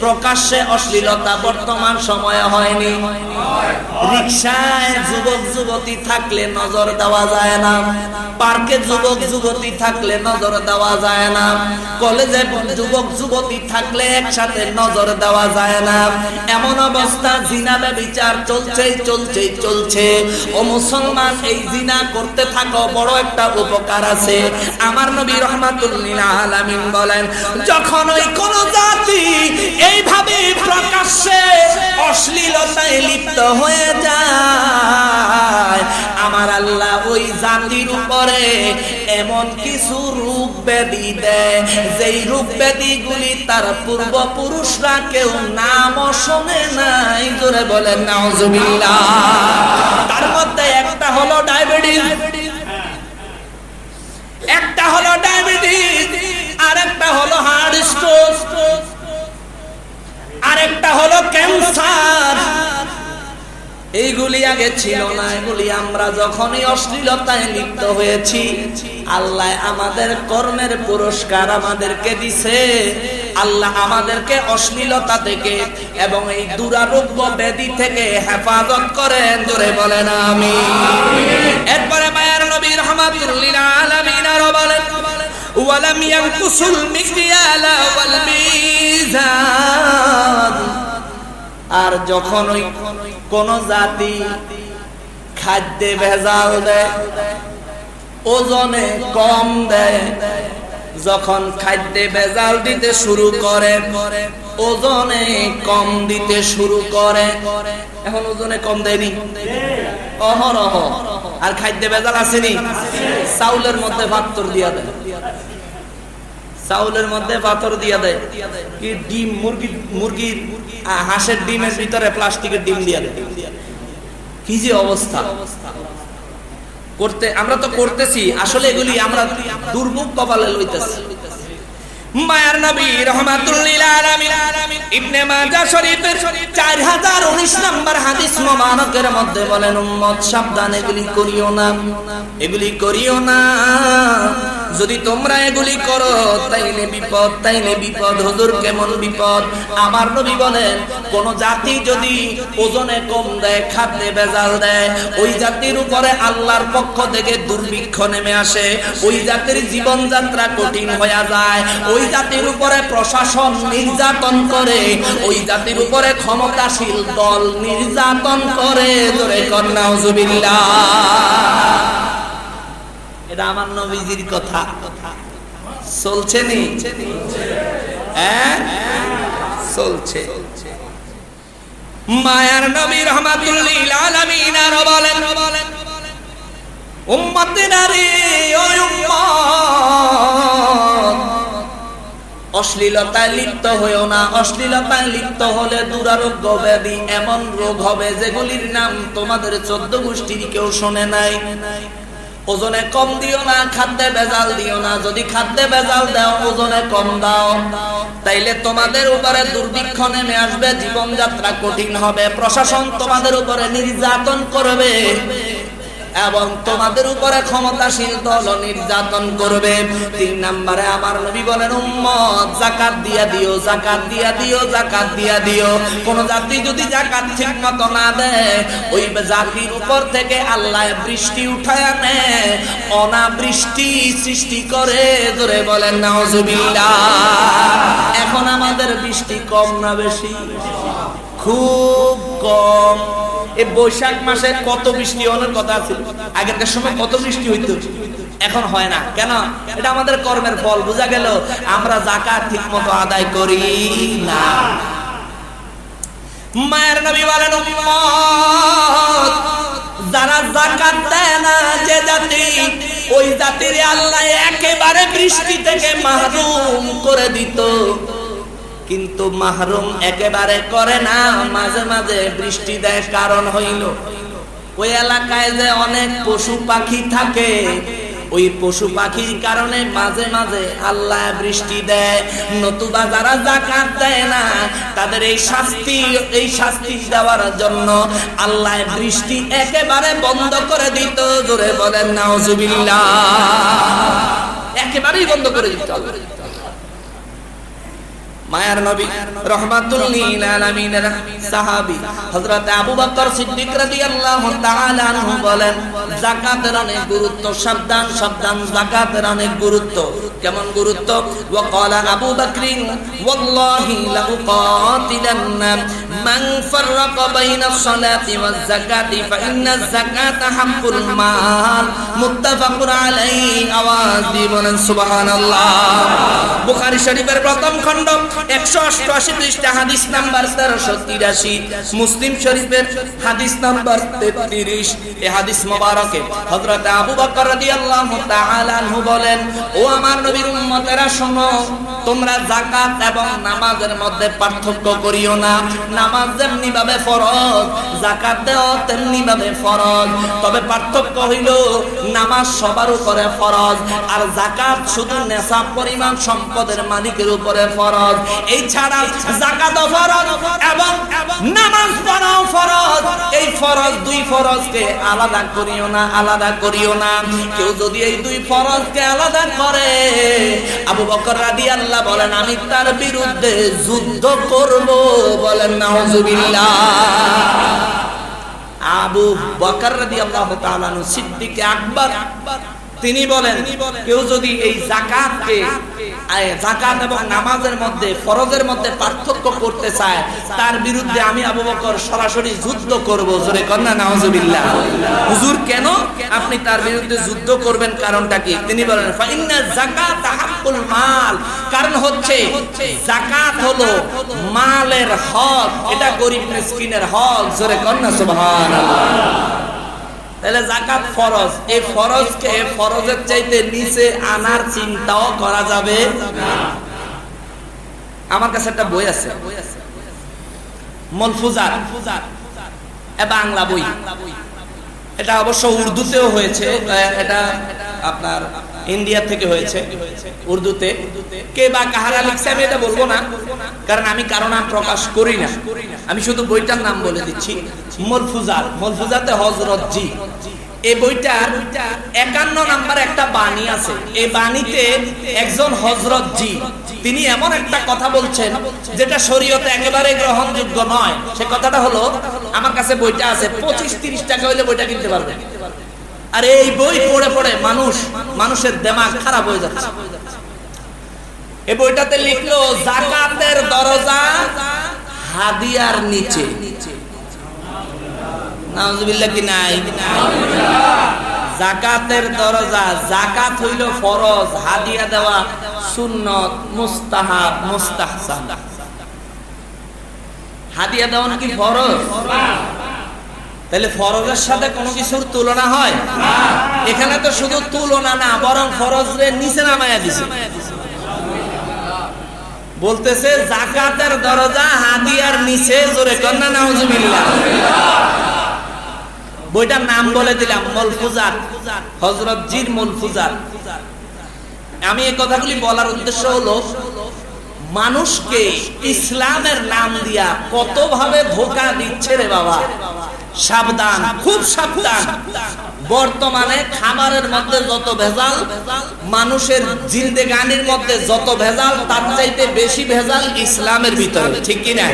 প্রকাশ্যে অশ্লীলতা বর্তমান সময়ে হয়নি। রিকশায় যুবক যুবতী থাকলে নজর দেওয়া যায় না, পার্কে যুবক যুবতী থাকলে নজর দেওয়া যায় না, কলেজে যুবক যুবতী থাকলে একসাথে নজর দেওয়া যায় না। এমন অবস্থা জিনা ব্যভিচার চলছে। ও মুসলমান, এই জিনা করতে থাকো, বড় একটা উপকার আছে। আমার নবী রাহমাতুল লিল আলামিন বলেন, যখন ওই কোন জাতি এইভাবে প্রকাশ্যে অশ্লীলতায় লিপ্ত হয়ে যায়, আমার আল্লাহ ওই জাতির উপরে এমন কিছু রোগ ব্যাধি দেয়, যেই রোগ ব্যাধিগুলি তার পূর্বপুরুষরা কেউ নামও শোনে নাই। জোরে বলেন নাউযুবিল্লাহ। তার মধ্যে একটা হলো ডায়াবেটিস, আরেকটা হলো হার্ট স্ট্রোক, আরেকটা হলো ক্যান্সার। এইগুলি আগে ছিল না। এগুলি আমরা যখনই অশ্লীলতায় লিপ্ত হয়েছি, আল্লাহ আমাদের কর্মের পুরস্কার আমাদেরকে দিছে। আল্লাহ আমাদেরকে অশ্লীলতা থেকে এবং এই দুরারোগ্য ব্যাধি থেকে হেফাজত করেন। জোরে বলেন আমিন। এরপরে মায়ার নবী রাহমাতুল লিল আলামিন আরো বলেন, ওয়ালাম ইয়ানকুসুল মিকয়ালা ওয়াল মিজান, আর যখন ওই কোন জাতি খাদ্যে ভেজাল দেয়, ওজনে কম দেয়, যখন খাদ্যে ভেজাল দিতে শুরু করে, ওজনে কম দিতে শুরু করে। এখন ওজনে কম দেয়নি অহরহ, আর খাদ্যে ভেজাল আসেনি। চাউলের মধ্যে পাথর দিয়া দেয়, চাউলের মধ্যে পাথর দিয়া দেয়, কি ডিম, মুরগির হাঁসের ডিমের ভিতরে প্লাস্টিকের ডিম দিয়া দেয়। কি যে অবস্থা করতে, আমরা তো করতেছি, আসলে এগুলি আমরা দুর্ভোগ কপালে লইতেছি। মায়ার নবী রাহমাতুল লিল আলামিন ইবনে মাজাহ শরীফের 4019 নম্বর হাদিস মোবারকের মধ্যে বলেন, উম্মত সাবধান, এগুলি করিও না, এগুলি করিও না। যদি তোমরা এগুলি করো তাইলে বিপদ, তাইলে বিপদ। হুজুর কেমন বিপদ? আমার নবী বলেন, কোন জাতি যদি ওজনে কম দেয়, খাদ্যে ভেজাল দেয়, ওই জাতির উপরে আল্লাহর পক্ষ থেকে দুর্ভিক্ষ নেমে আসে, ওই জাতির জীবনযাত্রা কঠিন হয়ে যায়, ওই জাতির উপরে প্রশাসন নির্যাতন করে, ওই জাতির উপরে ক্ষমতাশীল দল নির্যাতন করে। জোরে কর নাউজুবিল্লাহ। এটা আমার নবীজির কথা, চলছে নি? হ্যাঁ, চলছে। মায়ার নবী রাহমাতুল লিল আলামিন আর বলেন, উম্মতেরা রে, ও উম্মত, অশ্লীলতায় লিপ্ত হইও না। অশ্লীলতায় লিপ্ত হলে দুরারোগ্য ব্যাধি এমন রোগ হবে যেগুলির নাম তোমাদের 14 গোষ্ঠীর কেউ শোনে নাই। ওজনে কম দিও না, খাদ্যে ভেজাল দিও না। যদি খাদ্যে ভেজাল দাও, ওজনে কম দাও, তাইলে তোমাদের উপরে দুর্ভিক্ষ নেমে আসবে, জীবনযাত্রা কঠিন হবে, প্রশাসন তোমাদের উপরে নির্যাতন করবে এবং তোমাদের উপরে ক্ষমতাশীল দল নির্যাতন করবে। 3 নম্বরে আমার নবী বলেন, উম্মত যাকাত দিয়া দিও, যাকাত দিয়া দিও, যাকাত দিয়া দিও। কোন জাতি যদি যাকাত ঠিকমতো না দেয়, ওই জাতির উপর থেকে আল্লাহ বৃষ্টি উঠায় আনে, অনাবৃষ্টি সৃষ্টি করে। জোরে বলেন নাউজুবিল্লাহ। এখন আমাদের বৃষ্টি কম না বেশি? খুব কম। এই বৈশাখ মাসে কত বৃষ্টি হওয়ার কথা ছিল, আগেরকার সময় কত বৃষ্টি হইতো, এখন হয় না। কেন? এটা আমাদের কর্মের ফল। বোঝা গেল আমরা যাকাত ঠিকমতো আদায় করি না। মায়ের নবী বলেন, উম্মত যারা যাকাত দেয় না, যে জাতি, ওই জাতির আল্লাহ একেবারে বৃষ্টি থেকে মাহরুম করে দিত। কিন্তু মাহরুম একেবারে করে না, মাঝে মাঝে বৃষ্টি দেয়। কারণ হইল ওই এলাকায় যে অনেক পশু পাখি থাকে, ওই পশু পাখির কারণে মাঝে মাঝে আল্লাহ বৃষ্টি দেয়। নতুবা যারা যাকাত দেয় না, তাদের এই শাস্তি দেওয়ার জন্য আল্লাহ বৃষ্টি একেবারে বন্ধ করে দিত। জোরে বলেন নাউজুবিল্লাহ। একেবারেই বন্ধ করে দিত। মায়ার নবী রাহমাতুল লিল আলামিনের সাহাবী হযরত আবু বকর সিদ্দিক রাদিয়াল্লাহু তাআলা আনহু বলেন, যাকাতের অনেক গুরুত্ব। সাবধান, সাবধান, যাকাতের অনেক গুরুত্ব। কেমন গুরুত্ব? ওয়া ক্বালা আবু বকরিন ওয়াল্লাহি লা উকাতিলান্না মান ফাররাকা বাইনাস সালাতি ওয়াজ যাকাতি ফা ইন্নাজ যাকাতা হাক্কুল মাল। মুত্তাফাকুন আলাইহি। আওয়াজ দিয়ে বলেন সুবহানাল্লাহ। বুখারী শরীফের প্রথম খণ্ড 188 পৃষ্ঠা, হাদিস নাম্বার 1383। মুসলিম শরীফের হাদিস নাম্বার 33। এই হাদিস মোবারকে হযরত আবু বকর রাদিয়াল্লাহু তাআলা আনহু বলেন, ও আমার নবীর উম্মতেরা শোনো, তোমরা যাকাত এবং নামাজের মধ্যে পার্থক্য করিও না। নামাজ যেমনি ভাবে ফরজ, যাকাত দেও তেমনি ভাবে ফরজ। তবে পার্থক্য হইল নামাজ সবার উপরে ফরজ, আর যাকাত শুধু নেশাব পরিমাণ সম্পদের মালিকের উপরে ফরজ। এই ছাড়া যাকাত ফরজ এবং নামাজ পড়াও ফরজ। এই ফরজ, দুই ফরজকে আলাদা করিও না, আলাদা করিও না। কেউ যদি এই দুই ফরজকে আলাদা করে, আবু বকর রাদিয়াল্লাহু বলেন, আমি তার বিরুদ্ধে যুদ্ধ করব। বলেন নাউজুবিল্লাহ। আবু বকর রাদিয়াল্লাহু তাআলা সিদ্দিক আকবর তিনি বলেন, কেউ যদি এই যাকাতকে, যাকাত এবং নামাজের মধ্যে, ফরজের মধ্যে পার্থক্য করতে চায়, তার বিরুদ্ধে আমি আবু বকর সরাসরি যুদ্ধ করব। জোরে কর না নাউজুবিল্লাহ। হুজুর কেন আপনি তার বিরুদ্ধে যুদ্ধ করবেন? কারণটা কি? তিনি বলেন, ফা ইন্না যাকাতা হাক্কুল মাল। কারণ হচ্ছে যাকাত হলো মালের হক, এটা গরিব মিসকিনের হক। জোরে কর না সুবহানাল্লাহ। তাহলে যাকাত ফরজ, এই ফরজকে ফরজের চাইতে নিচে আনার চিন্তাও করা যাবে না। আমার কাছে একটা বই আছে, মলফুজাত, বাংলা বই। এটা অবশ্য উর্দুতেও হয়েছে। এটা আপনার ইন্ডিয়া থেকে হয়েছে উর্দুতে। কে বা কাহারা লিখছে আমি এটা বলবো না, কারণ আমি কারো নাম প্রকাশ করি না, আমি শুধু বইটার নাম বলে দিচ্ছি। মলফুজাত, মলফুজাতে হযরত জি। এই বইটার 51 নাম্বার একটা বাণী আছে। এই বাণীতে একজন হযরত জি তিনি এমন একটা কথা বলছেন যেটা শরীয়তে একেবারে গ্রহণযোগ্য নয়। সে কথাটা হলো, আমার কাছে বইটা আছে, 25-30 টাকা হইলে বইটা কিনতে পারবেন। আর এই বই পড়ে পড়ে মানুষের দিমাগ খারাপ হয়ে যাচ্ছে। এই বইটাতে লিখলো যাকাতের দরজা হাদিয়ার নিচে। নাউজুবিল্লাহ কি নাই? যাকাতের দরজা, যাকাত হইল ফরজ, হাদিয়া দেওয়া সুন্নত, মুস্তাহাব, মুস্তাহসান। হাদিয়া দেওয়া কি ফরজ? তাহলে ফরজের সাথে কোনো কিছুর তুলনা হয়? এখানে তো শুধু তুলনা না, বরং ফরজের নিচে নামায়া দিছে। বলতেছে যাকাতের দরজা হাদিয়ার নিচে। জোরে কন্না নাউজুবিল্লাহ। বইটার নাম বলে দিলাম মলফুজাত, হযরত জির মলফুজাত। আমি এই কথাগুলি বলার উদ্দেশ্য হলো, মানুষকে ইসলামের নাম দিয়া কত ভাবে ধোঁকা দিচ্ছে রে বাবা। সাবধান, খুব সাবধান। বর্তমানে খাবারের মধ্যে যত ভেজাল, মানুষের জিন্দেগানির মধ্যে যত ভেজাল, তার চাইতে বেশি ভেজাল ইসলামের ভিতরে, ঠিক কি না?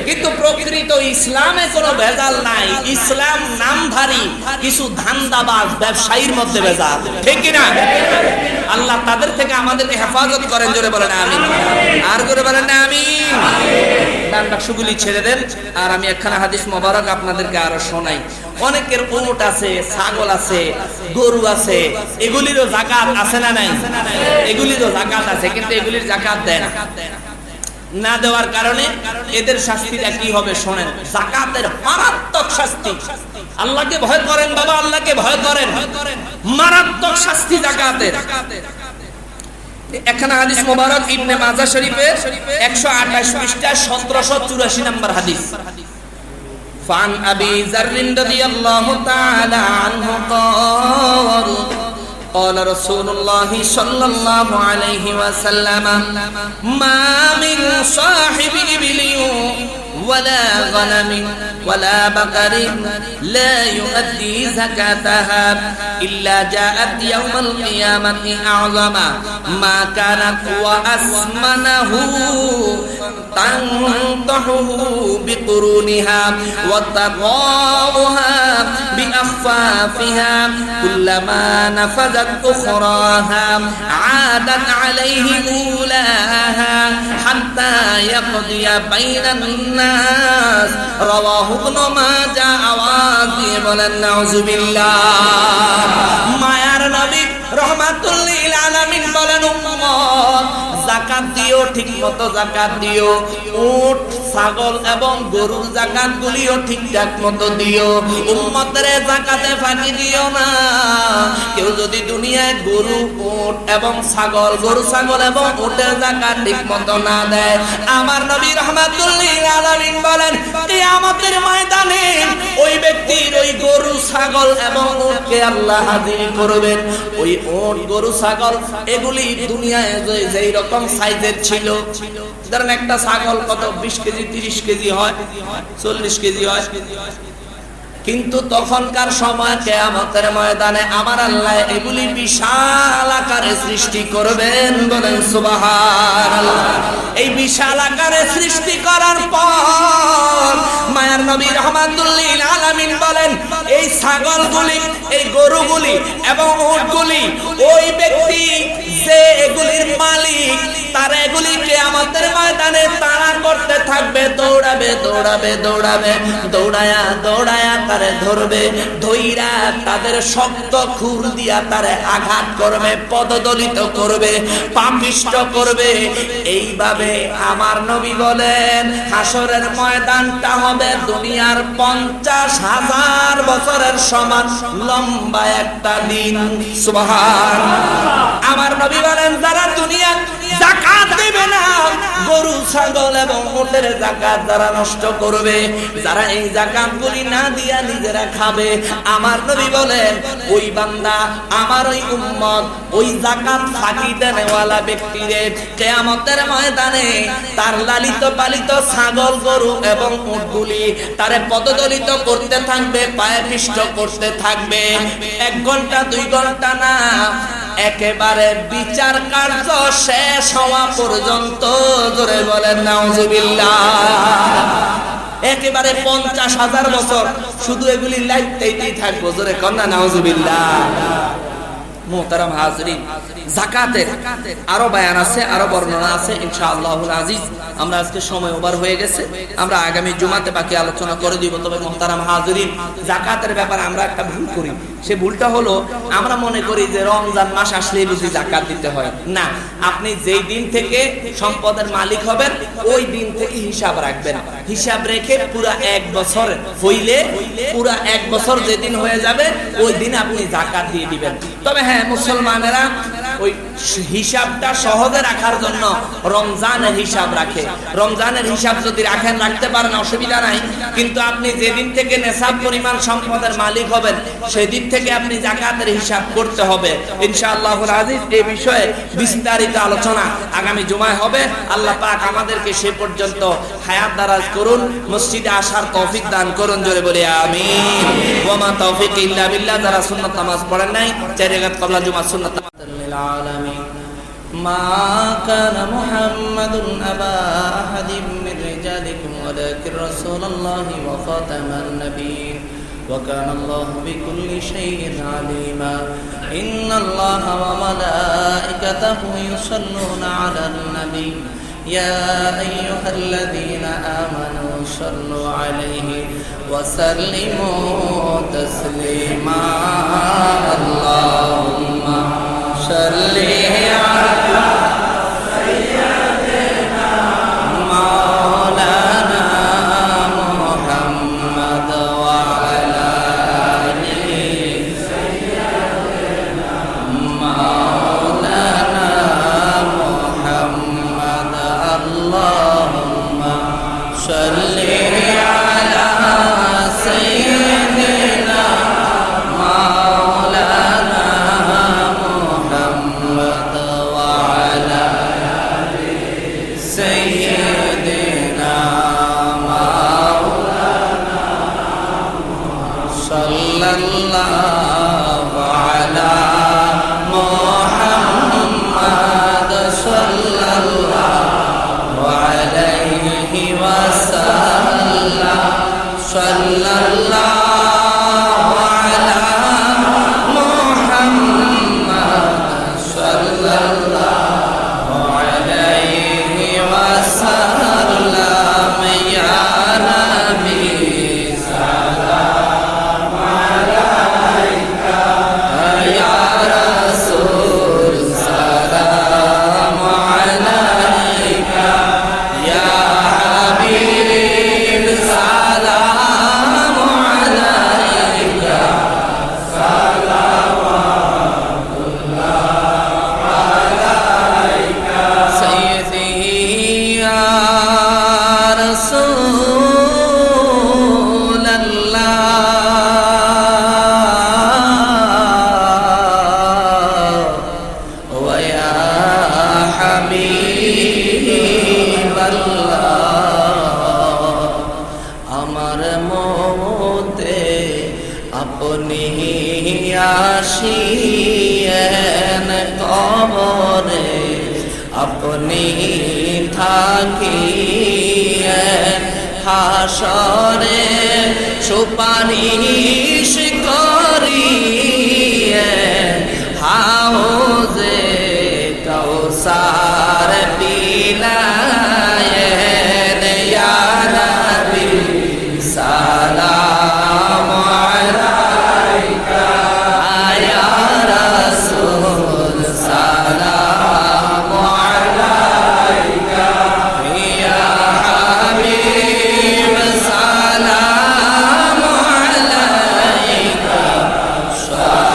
কিন্তু প্রকৃত ইসলামে কোনো ভেজাল নাই। ইসলাম নামধারী কিছু ধান্দাবাজ ব্যবসায়ীর মধ্যে ভেজাল, ঠিক কি না? আল্লাহ তাদের থেকে আমাদেরকে হেফাজত করেন। জোরে বলেন আমিন। আর জোরে বলেন না আমিন। দান বাক্সগুলি ছেড়ে দেন, আর আমি একখানা হাদিস মোবারক আপনাদেরকে আরো শোনাই। অনেকের উট আছে, ছাগল আছে, গরু আছে, এগুলিরও যাকাত আছে না নাই? এগুলিরও যাকাত আছে, কিন্তু এগুলির যাকাত দেয় না। না দেওয়ার কারণে এদের শাস্তিটা কি হবে শোনেন। যাকাতের মারাত্মক শাস্তি। আল্লাহকে ভয় করেন বাবা, আল্লাহকে ভয় করেন। মারাত্মক শাস্তি যাকাতের। একখানা হাদিস মোবারক ইবনে মাজাহ শরীফের 128 পৃষ্ঠা 1784 নম্বর হাদিস। ফান আবি যাররিন রাদিয়াল্লাহু তাআলা আনহু قال قال رسول الله صلى الله عليه وسلم ما من صاحب إبل ولا غنم ولا بقر لا يؤدي زكاتها إلا جاءت يوم القيامة أعظم ما كانت وأسمنه تنطحه بقرونها وتضاؤها بأخفافها كلما نفذت أخراها عادت عليه أولاها حتى يقضي بين الناس رواه ابن ماجه আওয়াজ দিয়ে বলেন নাউজুবিল্লাহ। মায়ার নবী রাহমাতুল লিল আলামিন বলেন, উম্মত যাকাত দিও, ঠিকমতো যাকাত দিও। উট, ছাগল এবং গরুর যাকাত গুলিও ঠিকঠাক মতো দিও। উম্মতের যাকাতে ফাঁকি দিও না। কেউ যদি দুনিয়ায় গরু, উট এবং ছাগল, গরু, ছাগল এবং উটের যাকাত ঠিকমতো না দেয়, আমার নবী রাহমাতুল লিল আলামিন বলেন কিয়ামতের ময়দানে ওই ব্যক্তির ওই গরু, ছাগল এবং উটকে আল্লাহ হাজির করবেন। ওই উট, গরু, ছাগল এগুলি দুনিয়ায় যেই রকম সাইজের ছিল, ধরেন একটা ছাগল কত 20 কেজি, 30 কেজি হয়, 40 কেজি হয়। কিন্তু তখনকার সময় কিয়ামতের ময়দানে আমার আল্লাহ এগুলি বিশাল আকারে সৃষ্টি করবেন। বলেন সুবহানাল্লাহ। এই বিশাল আকারে সৃষ্টি করার পর মায়ার নবী রাহমাতুল লিল আলামিন বলেন, এই ছাগলগুলি, এই গরুগুলি এবং উটগুলি ওই ব্যক্তি যে এগুলির মালিক, তারা এগুলি কিয়ামতের ময়দানে তাড়া করতে থাকবে, দৌড়াবে দৌড়াবে দৌড়াবে, দৌড়ায়া দৌড়ায়া তারে ধরবে, ধইরা তাদের শক্ত খুর দিয়া তারে আঘাত করবে, পদদলিত করবে, পাপিষ্ট করবে। এইভাবে আমার নবী বলেন হাসরের ময়দানটা হবে দুনিয়ার 50,000 বছরের সমান লম্বা একটা দিন। সুবহানাল্লাহ। আমার নবী বলেন যারা দুনিয়া যাকাত দেবে না, গরু ছাগল এবং উটের যাকাত যারা নষ্ট করবে, যারা এই যাকাতগুলি না দিয়া নিজেরা খাবে, আমার নবী বলেন ওই বান্দা আমার ওই উম্মত ওই যাকাত ফাঁকি দেনেওয়ালা ব্যক্তিরে কিয়ামতের ময়দানে তার লালিত পালিত ছাগল গরু এবং উটগুলি তারে পদদলিত করতে থাকবে, পায়ে পিষ্ট করতে থাকবে। 1 ঘন্টা 2 ঘন্টা না, একেবারে বিচার কার্য শেষ হওয়া পর্যন্ত। জোরে বলেন নাউজুবিল্লাহ। একেবারে 50,000 বছর শুধু এগুলি লাইতেই থাকবো। জোরে কন্যা নাউজুবিল্লাহ। মুহতারাম হাজরিন, যাকাতের আরো বয়ান আছে, আরো বর্ণনা আছে ইনশাআল্লাহুল আজিজ। আমরা আজকে সময় ওভার হয়ে গেছে, আমরা আগামী জুমাতে বাকি আলোচনা করে দিব। তবে মুহতারাম হাজরিন, যাকাতের ব্যাপারে আমরা একটা ভুল করি। সে ভুলটা হলো আমরা মনে করি যে রমজান মাস আসলেই বুঝি যাকাত দিতে হয়। না, আপনি যেই দিন থেকে সম্পদের মালিক হবেন ওই দিন থেকে হিসাব রাখবেন। হিসাব রেখে পুরা 1 বছর হইলে, পুরা 1 বছর যেদিন হয়ে যাবে ওই দিন আপনি যাকাত দিয়ে দিবেন। তবে হ্যাঁ, মুসলমানেরা ওই হিসাবটা সহজে রাখার জন্য রমজানের হিসাব রাখে। রমজানের হিসাব যদি রাখতে পারেন অসুবিধা নাই, কিন্তু আপনি যেদিন থেকে নেশাব পরিমাণ সম্পদের মালিক হবেন সেদিন থেকে আপনি যাকাতের হিসাব করতে হবে ইনশাআল্লাহুল আজিজ। এই বিষয়ে বিস্তারিত আলোচনা আগামী জুমায় হবে। আল্লাহ পাক আমাদেরকে সে পর্যন্ত হায়াত দারাজ করুন, মসজিদে আসার তৌফিক দান করুন। জোরে বলি আমিন। ওয়া মা তৌফিক ইল্লা বিল্লাহ। যারা সুন্নাত নামাজ পড়েন নাই, 4 রাকাত ক্বাবলা জুমা সুন্নাত লিল আলামিন। মা কানা মুহাম্মাদুন আবা আহাদিম মির রিজালিকুম ওয়ালাকিন রাসূলুল্লাহি ওয়া খাতামান নাবিয়্যিন وكان الله بكل شيء عليما إن الله وملائكته يصلون على النبي يا أيها الذين آمنوا صلوا عليه وسلموا تسليما اللهم صل على سيدنا مولانا محمد وعلى آل سيدنا مولانا محمد اللهم صل على سيدنا مولانا محمد وعلى آل سيدنا مولانا صلى الله على محمد صلى الله عليه وسلم صلى الله على محمد صلى الله عليه وسلم يا نبي سلام عليك يا رسول سلام عليك يا حبيب سلام عليك صلوات الله عليك سيدي يا رسول الله ويا حبيب الله আমার মতে আপনি আসিয়েন কবরে আপনি থাকিয়েন হাসরে সুপারিশ করিয়েন হাউজে কাউসার পিলায়েন ইয়া নবী সালাম আলাইকা ইয়া রাসূল সালাম আলাইকা ইয়া হাবিব সালাম আলাইকা সালাওয়াতুল্লাহ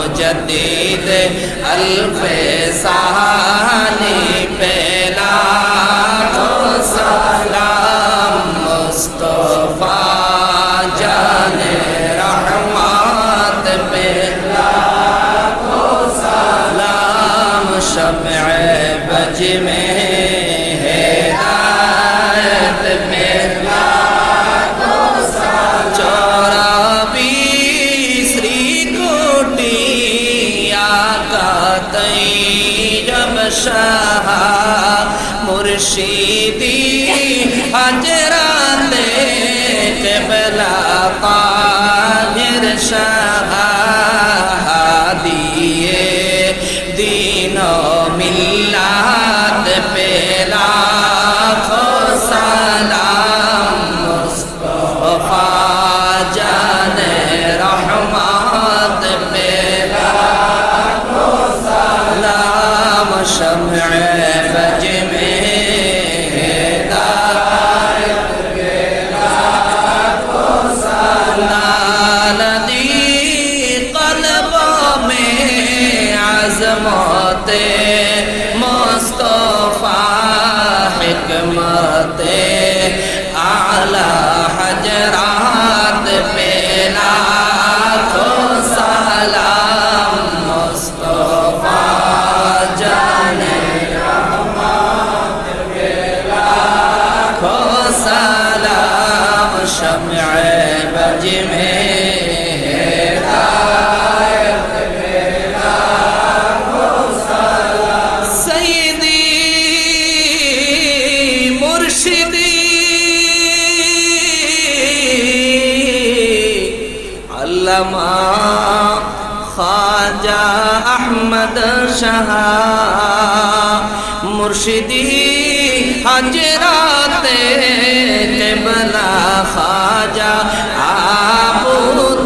मुजद्दिद अल्फे साली पे लाखों सलाम मुस्तफा जाने रहमत पे लाखों सलाम शम्ए बज में हिदायत पे लाखों सलाम 24 श्री कोटि आका तैयब शाह मुर्शिदी हजराते क़िबला ताहिर शाह दिए दीनो मिल्लत पे लाखों सलाम मुस्तफा जाने रहमत पे लाखों सलाम शम्ए बज में हिदायत पे लाखों सलाम नदी क़ल्बों में अज़मते मुस्तफा हिकमते आला हजरात पे लाखों सलाम मुस्तफा जाने रहमत पे लाखों सलाम शम्ए बज में हिदायत पे लाखों सलाम सय्यदी मुर्शिदी अल्लामा ख्वाजा अहमद शाह मुर्शिदी हजराते क़िबला ख्वाजा अबू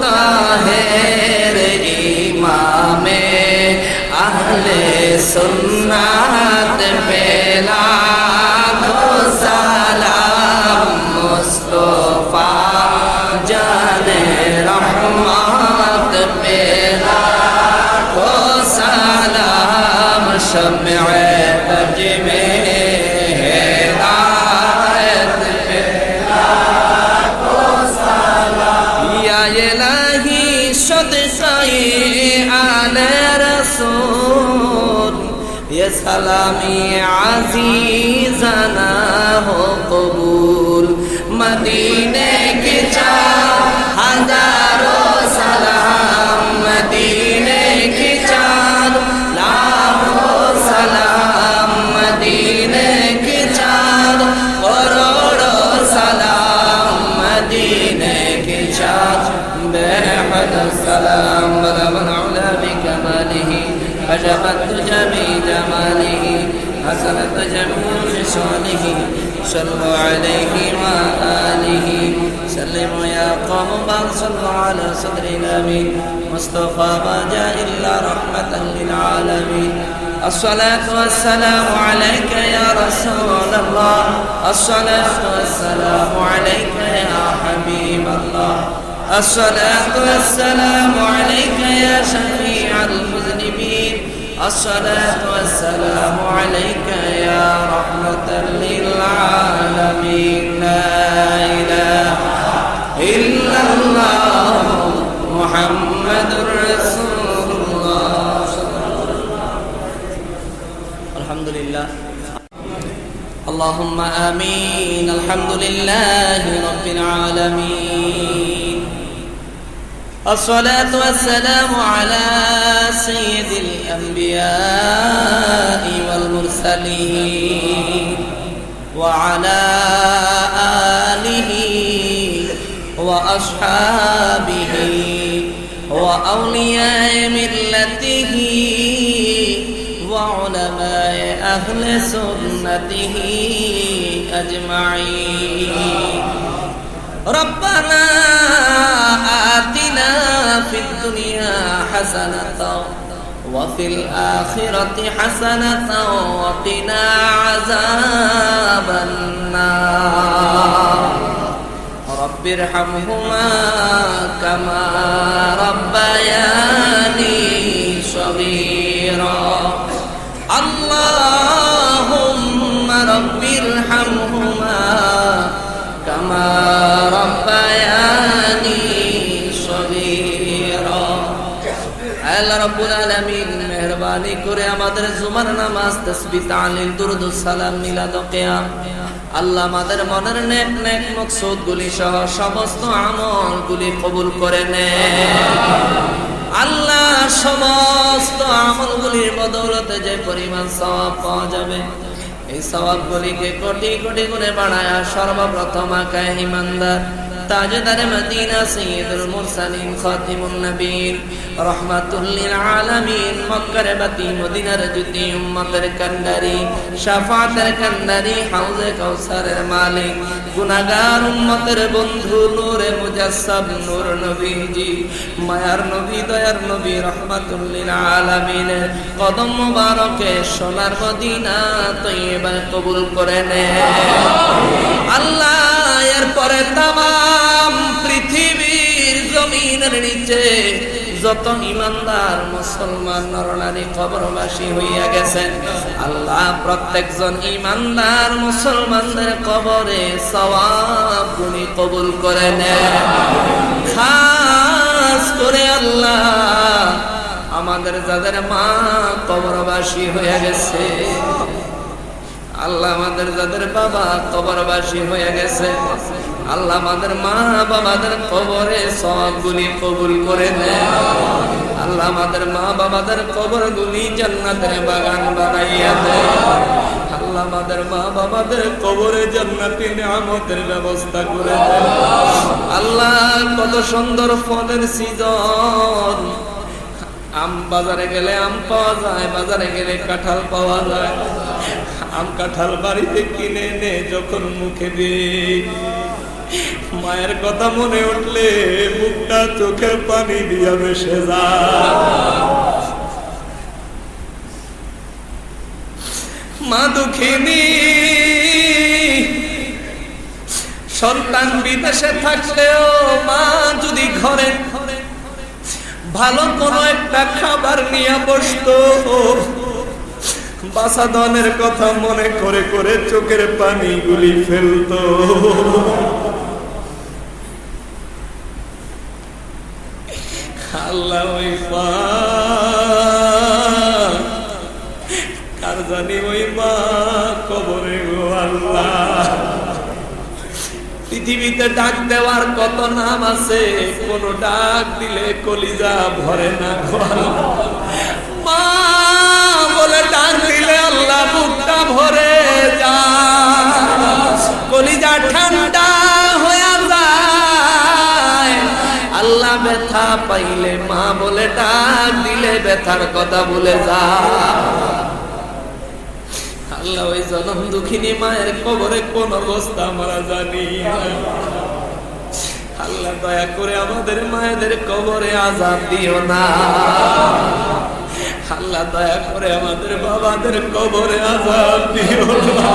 ताहिर इमामे अहले सुन्नत पे लाखों सलाम मुस्तफा जाने रहमत पे लाखों सलाम शम्ए बज में हिदायत पे लाखों सलाम या इलाही सदक़ाए आले रसूल ये सलामी अज़ीज़ाना हो कबूल मदीने के 4,000 सलाम मदीने के 4 लाखों सलाम मदीने के 4 करोड़ों सलाम मदीने के 4 बेहद सलाम बलगल उला बिकमालिही अजबत जमी जमालिही हसनत जमी खिसालिही सल्लु अलैहि व आलिहि सल्लिमु या कौम बल सल्लु अला सदरिल अमीन मुस्तफा मा जा इल्ला रहमतन लिल आलमीन अस्सलातु वस्सलामु अलैका या रसूल अल्लाह अस्सलातु वस्सलामु अलैका या हबीब अल्लाह अस्सलातु वस्सलामु अलैका या शफीअल मुज़निबीन अस्सलातु वस्सलामु अलैका या रहमतन लिल आलमीन ला इलाहा इल्लल्लाह मुहम्मदुर रसूलुल्लाह अल्हम्दुलिल्लाह अल्लाहुम्मा आमीन अल्हम्दुलिल्लाहि रब्बिल आलमीन अस्सलातु वस्सलामु अला सय्यिदिल अंबिया'i वल मुरसलीन व अला आलिहि व अस्हाबिहि व औलियाए मिल्लतिहि व उलमाए अहले सुन्नतिहि अजमाईन रब्बना आतिना फिद दुनिया हसनतन व फिल आखिरति हसनतन व क़िना अज़ाबन नार रब्बिरहमहुमा कमा रब्बयानी আল্লাহ রাব্বুল আলামিন মেহেরবানি করে আমাদের জুমার নামাজ তাসবিহ তাহলিল দুরুদ সালাম মিলাদ ও কিয়াম আল্লাহ আমাদের মনের নেক নেক মাকসুদগুলি সহ সমস্ত আমলগুলি কবুল করে নেন। আল্লাহ সমস্ত আমলগুলির বদৌলতে যে পরিমাণ সওয়াব পাওয়া যাবে এই সওয়াবগুলিকে কোটি কোটি গুণে বাড়ায়া সর্বপ্রথম আকায়ে ঈমানদার তাজদারে মদিনা সাইয়্যিদুল মুরসালিন খাতিমুন নবীন রাহমাতুল লিল আলামিন মক্কার বাতি মদিনার জ্যোতি উম্মতের কান্ডারি শাফাতের কান্ডারি হাউজে কাউসারের মালিক গুনাহগার উম্মতের বন্ধু নূরে মুজাসসাম নূর নবীজি মায়ার নবী দয়ার নবী রাহমাতুল লিল আলামিন কদম মুবারকে সোনার মদিনা তয়্যিবায় কবুল করে নেন। আল্লাহ এরপরে তামাম পৃথিবীর জমিনের নিচে যত ঈমানদার মুসলমান নরনারী কবরবাসী হইয়া গেছেন আল্লাহ প্রত্যেকজন ঈমানদার মুসলমানদের কবরে সওয়াবগুলি কবুল করে নেন। খাস করে আল্লাহ আমাদের যাদের মা কবরবাসী হয়ে গেছে আল্লাহ আমাদের যাদের বাবা কবরবাসী হয়ে গেছে আল্লাহ আমাদের মা বাবাদের কবরে সওয়াবগুলি কবুল করে নেন। আল্লাহ আমাদের মা বাবাদের কবরগুলি জান্নাতের বাগান বানাইয়া দেন। আল্লাহ আমাদের মা বাবাদের কবরে জান্নাতি নিয়ামতের ব্যবস্থা করে দেন। আল্লাহ কত সুন্দর ফলের সিজন, আম বাজারে গেলে আম পাওয়া যায়, বাজারে গেলে কাঁঠাল পাওয়া যায়। আম কাঁঠাল বাড়িতে কিনে এনে যখন মুখে দিই মায়ের কথা মনে উঠলে মুখটা চোখের পানি দিয়া ভেসে যায়। মা দুঃখিনী সন্তান বিদেশে থাকলেও মা যদি ঘরে ভালো কোনো একটা খাবার নিয়ে বসতো বাসাদনের কথা মনে করে করে চোখের পানিগুলি ফেলতো। আল্লাহ ওই মা কার জানি ওই মা কবরে গো আল্লাহ। পৃথিবীতে ডাক দেওয়ার কত নাম আছে, কোন ডাক দিলে কলিজা ভরে না গো মা বলে ডাক দিলে আল্লাহ বুকটা ভরে যায়, কলিজা ঠান্ডা হয়ে যায়। আল্লাহ ব্যথা পাইলে মা বলে ডাক দিলে ব্যথার কথা ভুলে যায়। আল্লাহ ওই জনম দুঃখিনী মায়ের কবরে কোন অবস্থা আমরা জানি না। আল্লাহ দয়া করে আমাদের মায়েদের কবরে আযাব দিও না। আল্লাহ দয়া করে আমাদের বাবাদের কবরে আযাব দিও না।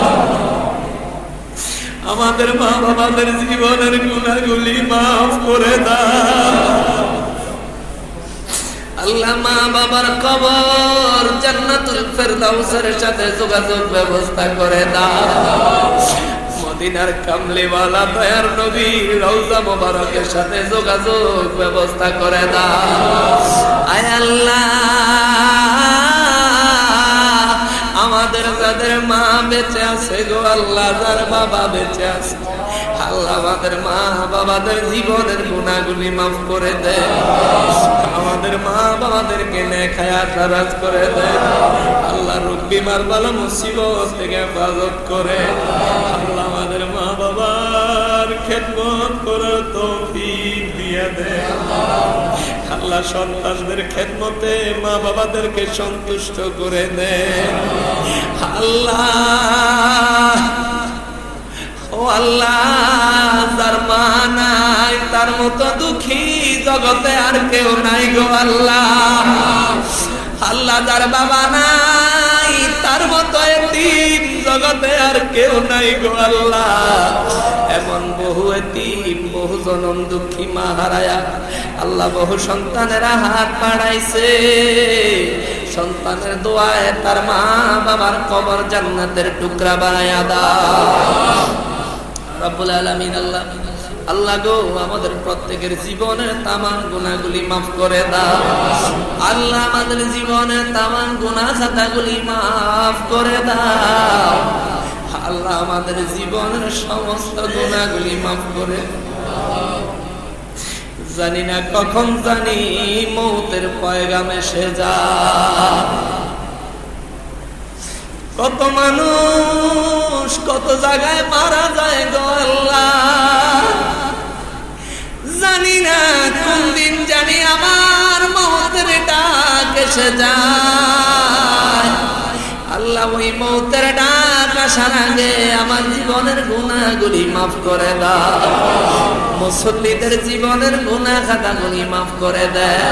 আমাদের মা বাবাদের জীবনের গুনাহগুলি মাফ করে দাও। আল্লাহ মা বাবার কবর জান্নাতুল ফেরদাউসের সাথে যোগাযোগ ব্যবস্থা করে দাও। মদিনার কামলিওয়ালা দয়ার নবী রওজা মোবারকের সাথে যোগাযোগ ব্যবস্থা করে দাও। আয় আল্লাহ আমাদের যাদের মা বেঁচে আছে গো আল্লাহ, যার বাবা বেঁচে আছে আল্লাহ আমাদের মা বাবাদের জীবনের গুনাহগুলি মাফ করে দেন। আমাদের মা বাবাদেরকে নেক হায়াত দারাজ করে দেন। আল্লাহ রোগ বিমার বালা মুসিবত থেকে হেফাজত করে। আল্লাহ আমাদের মা বাবার খেদমত করার তৌফিক দিয়ে দেন। আল্লাহ সন্তানদের খেদমতে মা বাবাদেরকে সন্তুষ্ট করে দেন। আল্লাহ ও আল্লাহ যার মা নাই তার মতো দুঃখী জগতে আর কেউ নাই গো আল্লাহ। আল্লাহ যার বাবা নাই তার মতো এতিম জগতে আর কেউ নাই গো আল্লাহ। এমন বহু এতিম বহু জনম দুঃখী মা হারায়া আল্লাহ বহু সন্তানেরা হাত বাড়াইছে। সন্তানের দোয়ায় তার মা বাবার কবর জান্নাতের টুকরা বানায়া দাও রব্বুল আলামিন। আল্লাহ আল্লাহ গো আমাদের প্রত্যেকের জীবনের তামাম গুনাহগুলি মাফ করে দাও আল্লাহ আমাদের জীবনের তামাম গুনাহ খাতাগুলি মাফ করে দাও আল্লাহ আমাদের জীবনের সমস্ত গুনাহগুলি মাফ করে জানি না কখন জানি মৌতের পয়গাম এসে যায় কত মানুষ কত জায়গায় মারা যায় গো আল্লাহ জানি না কোন দিন জানি আমার মৌতের ডাক এসে যায় আল্লাহ ওই মৌতের ডাক আসার আগে আমার জীবনের গুনাহগুলি মাফ করে দাও মুসল্লিদের জীবনের গুনাহ খাতাগুলি মাফ করে দেন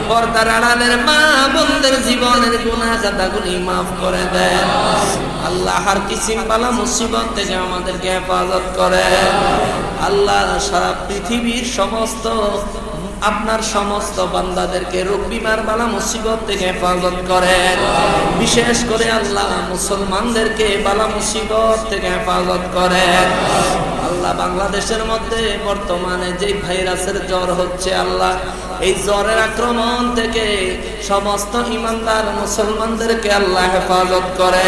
পর্দার আড়ালের মা বোনদের জীবনের গুনাহ খাতাগুলি মাফ করে দেন আল্লাহ হার কিসিম বালা মুসিবত থেকে আমাদেরকে হেফাজত করে আল্লাহ সারা পৃথিবীর সমস্ত আপনার সমস্ত বান্দাদেরকে রোগ বিমার বালা মুসিবত থেকে হেফাজত করেন বিশেষ করে আল্লাহ মুসলমানদেরকে বালা মুসিবত থেকে হেফাজত করেন আল্লাহ বাংলাদেশের মধ্যে বর্তমানে যে ভাইরাসের জ্বর হচ্ছে আল্লাহ এই জ্বরের আক্রমণ থেকে সমস্ত ঈমানদার মুসলমানদেরকে আল্লাহ হেফাজত করে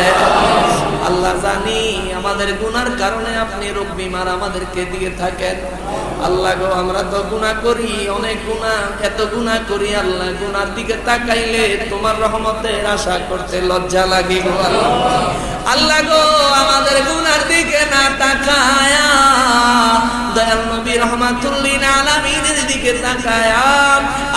আল্লাহ জানি আমাদের গুনার কারণে আপনি রোগ বিমার আমাদেরকে দিয়ে থাকেন আল্লাহ গো আমরা তো গুনাহ করি অনেক গুনাহ এত গুনাহ করি আল্লাহ গুনার দিকে তাকাইলে তোমার রহমতের আশা করতে লজ্জা লাগে গো আল্লাহ গো আমাদের গুনার দিকে না তাকায়া দয়াল নবী রহমাতুল্লিল আলামিনের দিকে তাকায়া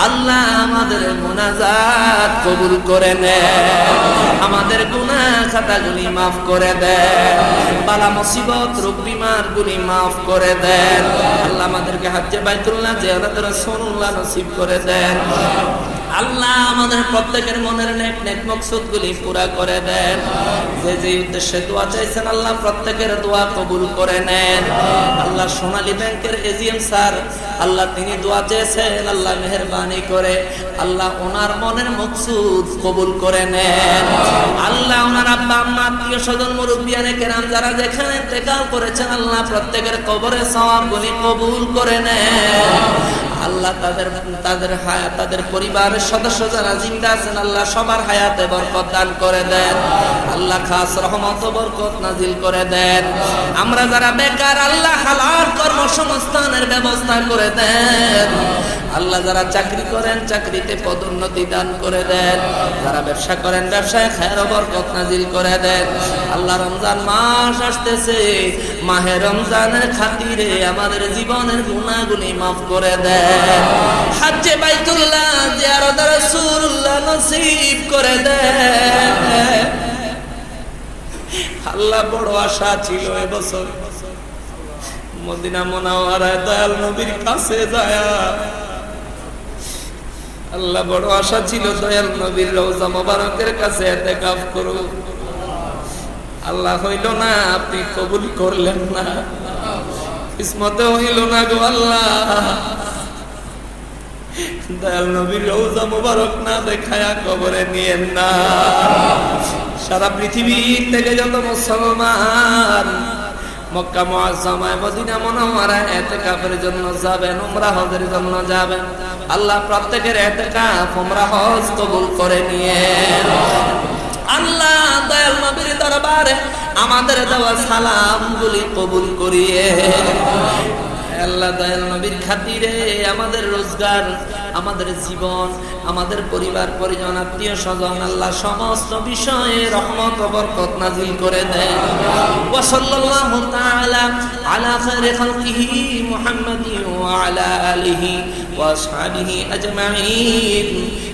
আল্লাহ আমাদের মুনাজাত কবুল করে নেন আমাদের গুনাহ খাতাগুলি মাফ করে দেন বালা মুসিবত রোগ বিমার গুলি মাফ করে দেন আল্লাহ আমাদেরকে হজ্জে বাইতুল্লাহ জিয়ারত রাসূলুল্লাহ নসিব করে দেন আল্লাহ আমাদের প্রত্যেকের মনের নেক নেক মকসুদগুলি পুরা করে দেন যে যে উদ্দেশ্যে দোয়া চাইছেন আল্লাহ প্রত্যেকের দোয়া কবুল করে নেন আল্লাহ সোনালী ব্যাংকের এজিএম স্যার আল্লাহ তিনি দোয়া চেয়েছেন আল্লাহ মেহেরবানি করে আল্লাহ ওনার মনের মকসুদ কবুল করে নেন আল্লাহ ওনার আব্বা আম্মা আত্মীয় স্বজন মুরব্বিয়ানে কেরাম যারা যেখানে ইন্তেকাল করেছেন আল্লাহ প্রত্যেকের কবরে সওয়াবগুলি কবুল করে নেন আল্লাহ তাদের পরিবারের সদস্য যারা জিন্দা আছেন আল্লাহ সবার হায়াতে বরকত দান করে দেন আল্লাহ খাস রহমত বরকত নাজিল করে দেন আমরা যারা বেকার আল্লাহ হালাল কর্মসংস্থানের ব্যবস্থা করে দেন আল্লাহ যারা চাকরি করেন চাকরিতে পদোন্নতি দান করে দেন যারা ব্যবসা করেন ব্যবসায় খায়ের ও বরকত নাজিল করে দেন আল্লাহ রমজান মাস আসতেছে মাহে রমজানের খাতিরে আমাদের জীবনের গুনাহগুলি মাফ করে দেন হজ্জে বাইতুল্লাহ জিয়ারত রাসূলুল্লাহ নসিব করে দেন আল্লাহ বড় আশা ছিল এবছর মদিনা মুনাওয়ারায় দয়াল নবীর কাছে যায় আল্লাহ বড় আশা ছিল দয়াল নবীর রওজা মোবারকের কাছে ইতিকাফ করব আল্লাহ হইল না আপনি কবুল করলেন না কিসমতে হইল না গো আল্লাহ দয়াল নবীর রওজা মোবারক না দেখায়া কবরে নিয়েন না সারা পৃথিবী থেকে যত মুসলমান মক্কা মুআজ্জামায় মদিনা মুনাওয়ারায় ইতিকাফের জন্য যাবেন উমরা হজের জন্য যাবেন আল্লাহ প্রত্যেকের ইতিকাফ উমরা হজ কবুল করে নিয়েন আল্লাহ দয়াল নবীর দরবারে আমাদের দেওয়া সালামগুলি কবুল করিয়ে আল্লাহ দয়াল নবীর খাতিরে আমাদের রোজগার আমাদের জীবন আমাদের পরিবার পরিজন আত্মীয় স্বজন আল্লাহ সমস্ত বিষয়ে রহমত ও বরকত নাজিল করে দেন ওয়া সাল্লাল্লাহু তাআলা আলা খায়রি খালকিহি মুহাম্মাদিন ওয়া আলা আলিহি ওয়া আসহাবিহি আজমাইন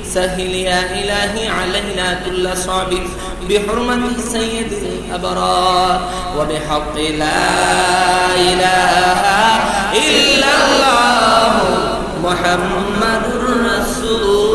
سهل يا إلهي علينا كل صعب بحرمة سيد الأبرار وبحق لا إله إلا الله محمد رسول